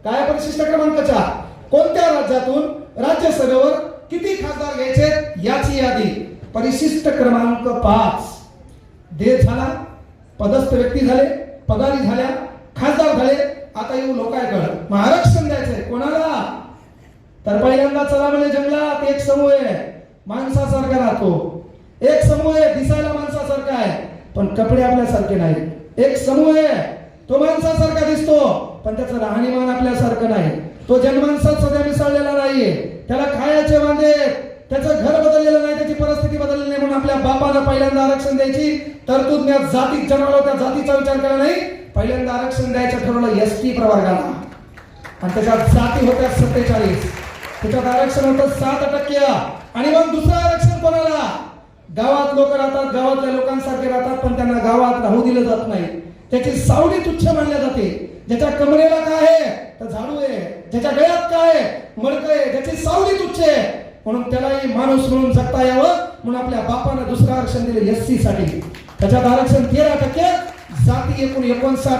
काय, परिशिष्ट क्रमांक 4 कोणत्या राज्यातून राज्यसभेवर किती खासदार घ्यायचे याची यादी. परिशिष्ट क्रमांक 5 देश झाला, पदस्थ व्यक्ती झाले, पगारी झाल्या, खासदार झाले. आता येऊ लोकांकडे आरक्षण द्यायचंय कोणाला तर पहिल्यांदा चला म्हणजे जंगलात एक समूह आहे, माणसासारखा राहतो. एक समूह आहे, दिसायला माणसासारखा आहे पण कपडे आपल्यासारखे नाही. एक समूह आहे, तो माणसासारखा दिसतो पण त्याचं राहणीमान आपल्यासारखं नाही. तो जन्मांसात सध्या मिसळलेला नाहीये. त्याला खायचे वांदे, त्याचं घर बदललेलं नाही, त्याची परिस्थिती बदललेली नाही. म्हणून आपल्या बापानं पहिल्यांदा आरक्षण द्यायची तरतूद जातीत जन्मलो, त्या जातीचा विचार केला नाही. पहिल्यांदा आरक्षण द्यायचं ठरवलं एसटी प्रवर्गाला आणि त्याच्यात जाती होत्या 47. त्याच्यात आरक्षण होतं 7% आणि मग दुसरं आरक्षण कोणाला, गावात लोक राहतात, गावातल्या लोकांसारखे राहतात पण त्यांना गावात राहू दिलं जात नाही. त्याची सावली तुच्छ मानल्या जाते. ज्याच्या कमरेला काय आहे तर झाडू आहे, ज्याच्या गळ्यात काय आहे मडकं आहे, ज्याची सावली तुच्छ आहे म्हणून त्यालाही माणूस म्हणून जगता यावं म्हणून आपल्या बापानं दुसरं आरक्षण दिलं एससी साठी. त्याच्यात आरक्षण 13%, जाती एकूण 59.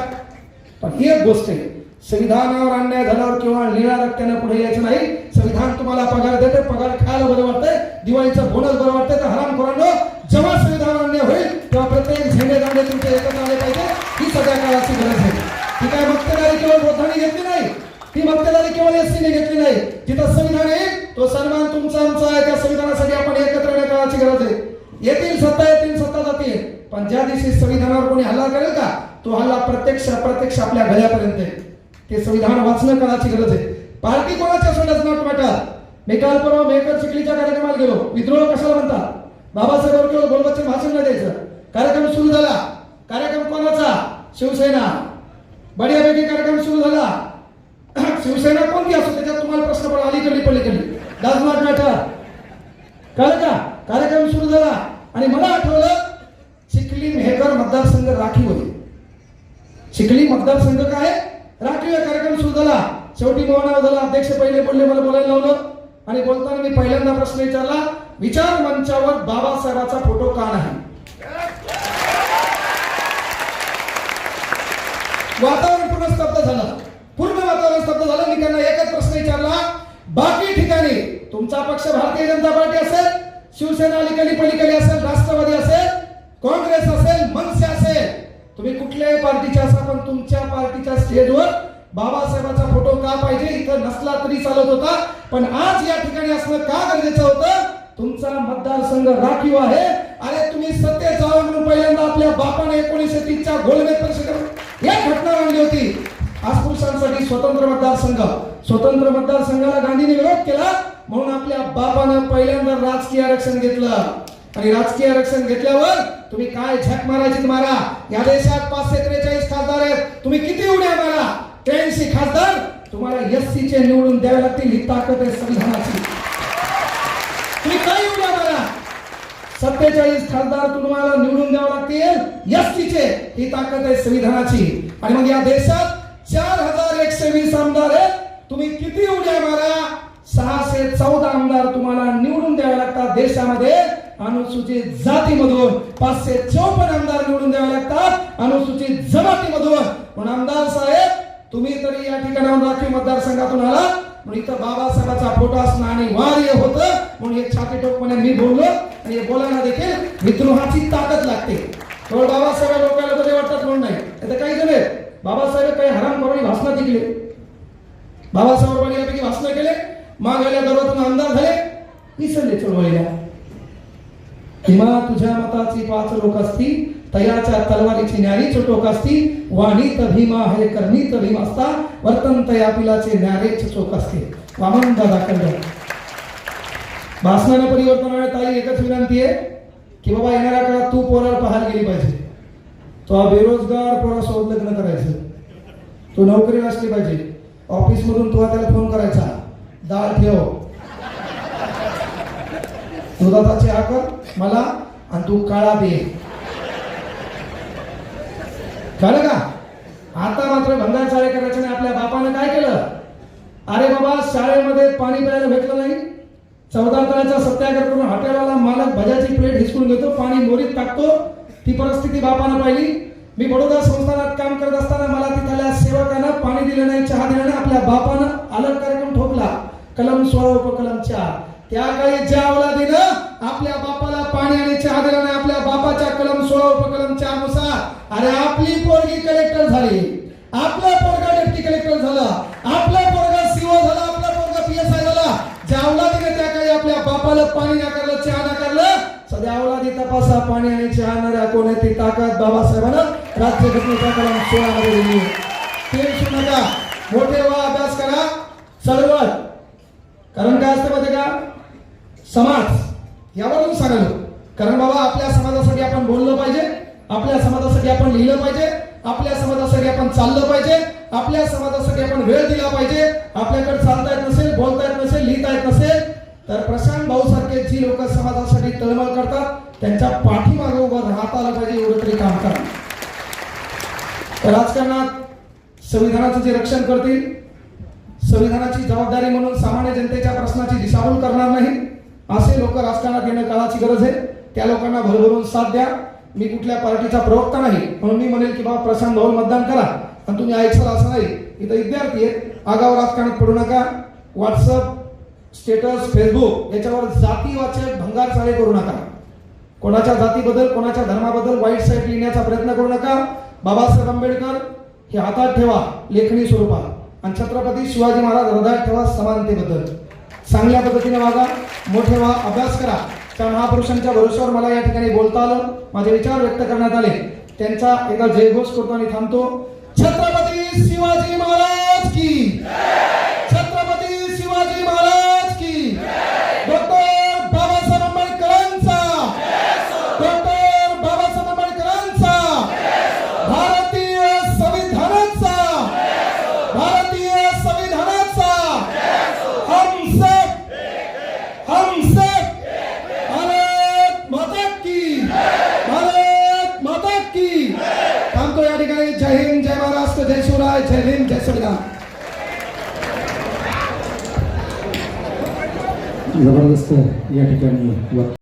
पण एक गोष्ट आहे, संविधानावर अन्याय झाल्यावर किंवा निळ्या रक्ताने पुढे यायचं नाही. संविधान तुम्हाला पगार देते, पगार खायला बरं वाटतंय, दिवाळीचं बोनस बरं वाटतंय तर हरामखोरांनो जेव्हा संविधान अन्याय होईल तेव्हा प्रत्येक झेंडे दांडे तुमचे एकत्र आले पाहिजे. ही सगळ्या काळाची गरज आहे. ती काय मक्तेदारी केवळ वृद्धांनी घेतली नाही, ती मक्तेदारी केवळ एससीने घेतली नाही. जिथं संविधान आहे तो सन्मान तुमचा आमचा आहे. त्या संविधानासाठी आपण एकत्र येण्या काळाची गरज आहे. येतील सत्ता जातील पण ज्या दिवशी संविधानावर कोणी हल्ला करेल का तो हल्ला प्रत्यक्ष आपल्या गळ्यापर्यंत आहे. ते संविधान वाचणं काळाची गरज आहे. पार्टी कोणाच्या असो डज नॉट मॅटर. मी काल परवा मेहकर चिखलीच्या कार्यक्रमाला गेलो. विद्रोह कशाला म्हणतात? बाबासाहेबांवर केवळ गोलबच्चन भाषण नाही द्यायचं. कार्यक्रम सुरू झाला. कार्यक्रम कोणाचा? शिवसेना. बढियापैकी कार्यक्रम सुरू झाला. शिवसेना कोणती असो त्याच्यात तुम्हाला प्रश्न पडला, अलीकडली पलीकडली, डज नॉट मॅटर. कळलं का? कार्यक्रम सुरू झाला आणि मला आठवलं चिखली मेहकर मतदारसंघ राखीव होते. चिखली मतदारसंघ काय राखीव. कार्यक्रम सुरू झाला. शेवटी मोहनाव झाला. अध्यक्ष पहिले बोलले, मला बोलायला लावलं आणि बोलताना मी पहिल्यांदा प्रश्न विचारला, विचार मंचावर बाबासाहेबाचा फोटो का नाही? वातावरण पूर्ण स्तब्ध झालं. पूर्ण वातावरण स्तब्ध झालं. मी त्यांना एकच प्रश्न विचारला, बाकी ठिकाणी तुमचा पक्ष भारतीय जनता पार्टी असेल, शिवसेना अलीकडे पलीकडे असेल, राष्ट्रवादी असेल, काँग्रेस असेल, मनसे असेल, तुम्ही कुठल्याही पार्टीचे असा, पण तुमच्या पार्टीच्या स्टेजवर बाबासाहेबाचा फोटो का पाहिजे? इथं नसला तरी चालत होता, पण आज या ठिकाणी असणं का गरजेचं होतं? तुमचा मतदारसंघ राखीव आहे. अरे तुम्ही सत्तेत जावं म्हणून पहिल्यांदा आपल्या बापाने 1930च्या गोलमेज परिषदेवर या घटना आणली होती. आज पुरुषांसाठी स्वतंत्र मतदारसंघ. स्वतंत्र मतदारसंघाला गांधींनी विरोध केला म्हणून आपल्या बापानं पहिल्यांदा राजकीय आरक्षण घेतलं. आणि राजकीय आरक्षण घेतल्यावर तुम्ही काय झक मारायची मारा. या देशात 543 खासदार आहेत. तुम्ही किती उड्या मारा, 83 खासदार तुम्हाला एससी चे निवडून द्यावे लागतील. ही ताकद आहे संविधानाची. तुम्ही काही उड्या मारा, 47 खासदार तुम्हाला निवडून द्यावे लागतील एससी चे. ही ताकद आहे संविधानाची. आणि मग या देशात 4120 आमदार आहेत. तुम्ही किती उड्या मारा, 614 आमदार तुम्हाला निवडून द्यावे लागतात. देशामध्ये अनुसूचित जातीमधून 554 आमदार निवडून द्यावे लागतात अनुसूचित जमातीमधून. म्हणून आमदार साहेब तुम्ही तरी या ठिकाणाहून राखीव मतदारसंघातून आला म्हणून इथं बाबासाहेबाचा फोटो असणं अनिवार्य होतं. म्हणून हे छातीटोकपणे मी बोललो आणि हे बोलायला देखील विद्रोहाची ताकद लागते. केवळ बाबासाहेब लोकांना कधी वाटतात म्हणून नाही. आता काही जण बाबासाहेब काही हरामखोरी भाषणं दिली, बाबासाहेब बढियापैकी भाषणं केले, मागल्या दररोज आमदार झाले, विसरले चळवळीला. किंवा तुझ्या मताची 5 लोक असती, तयाच्या तलवारीची न्यारी चोटोक असती, वाणीत भीमा हे कर्णीत भीम असता, वर्तन तया पिलाचे न्यारेच चोक असते. वामन दादा कळलं. भाषणानं परिवर्तन ताई एकच विनंती आहे की बाबा येणाऱ्या काळात तू पोराला पाहायला गेली पाहिजे. तो बेरोजगार पोरासोबत लग्न करायचं, तू नोकरीला असली पाहिजे. ऑफिस मधून तुला त्याला फोन करायचा, डाळ ठेव, दुधाचा चहा कर मला आणि तू काळा दे. कळलं का? आता मात्र भंगार चाळे करायचे नाही. आपल्या बापाने काय केलं? अरे बाबा शाळेमध्ये पाणी प्यायला भेटलं नाही, 14 तळ्याचा सत्याग्रह करून हॉटेलवाला मालक भज्याची प्लेट हिसकून घेतो, पाणी मोरीत टाकतो. ती परिस्थिती बापानं पाहिली. मी बडोदा संस्थानात काम करत असताना मला तिथल्या सेवकांना पाणी दिलं नाही, चहा दिला नाही. आपल्या बापानं अलग कार्यक्रम ठोकला, कलम 16 उपकलम 4. त्या काळी ज्या औलादीनं आपल्या बापाला पाणी आणि चहा दिला नाही, आपल्या बापाच्या कलम 16 उपकलम 4 नुसार, अरे आपली पोरगी कलेक्टर झाली, आपला पोरगा डेप्टी कलेक्टर झाला, आपला पोरगा सीओ झाला, आपला पोरगा पीएसआय झाला. ज्या औलादीने त्या काळी आपल्या बापाला पाणी नाकारलं, चहा नाकारलं, सध्या औलादी तपासा पाणी आणि चहा न कोण आहे. ती ताकद बाबासाहेबांना राज्यघटनेच्या कलम 16 मध्ये दिली. ते विसरू नका. मोठे व्हा, अभ्यास करा, चळवळ. कारण काय असतं माहिती का? समाज यावरून सांगलो. कारण बाबा आपल्या समाजासाठी आपण बोललं पाहिजे, आपल्या समाजासाठी आपण लिहिलं पाहिजे, आपल्या समाजासाठी आपण चाललं पाहिजे, आपल्या समाजासाठी आपण वेळ दिला पाहिजे. आपल्याकडे चालता येत नसेल, बोलता येत नसेल, लिहिता येत नसेल तर प्रशांत भाऊ सारखे जी लोक समाजासाठी तळमळ करतात त्यांच्या पाठीमागे उभं राहता आलं पाहिजे. एवढं तरी काम करा. राजकारणात संविधानाचं जे रक्षण करतील, संविधानाची जबाबदारी म्हणून सामान्य जनतेच्या प्रश्नाची दिशाभूल करणार नाही असे लोक राजकारणात येणं काळाची गरज आहे. त्या लोकांना भरभरून साथ द्या. मी कुठल्या पार्टीचा प्रवक्ता नाही म्हणून मी म्हणेल की बाबा प्रशांत भाऊ मतदान करा आणि तुम्ही ऐकसाल असं नाही. इथं विद्यार्थी आहेत, आगाव राजकारणात पडू नका. व्हॉट्सअप स्टेटस, फेसबुक याच्यावर जातीवाचक भंगार चाळे करू नका. कोणाच्या जातीबद्दल, कोणाच्या धर्माबद्दल वाईट साईट लिहिण्याचा प्रयत्न करू नका. बाबासाहेब आंबेडकर हे हातात ठेवा लेखणी स्वरूपात आणि छत्रपती शिवाजी महाराज हृदयात ठेवा समानतेबद्दल. चांगल्या पद्धतीने वागा, मोठे व्हा, अभ्यास करा. त्या महापुरुषांच्या भरोश्यावर मला या ठिकाणी बोलता आलं, माझे विचार व्यक्त करण्यात आले. त्यांचा एकदा जयघोष करतो आणि थांबतो. छत्रपती शिवाजी महाराज की, छत्रपती शिवाजी महाराज की. सगळा जबरदस्त या ठिकाणी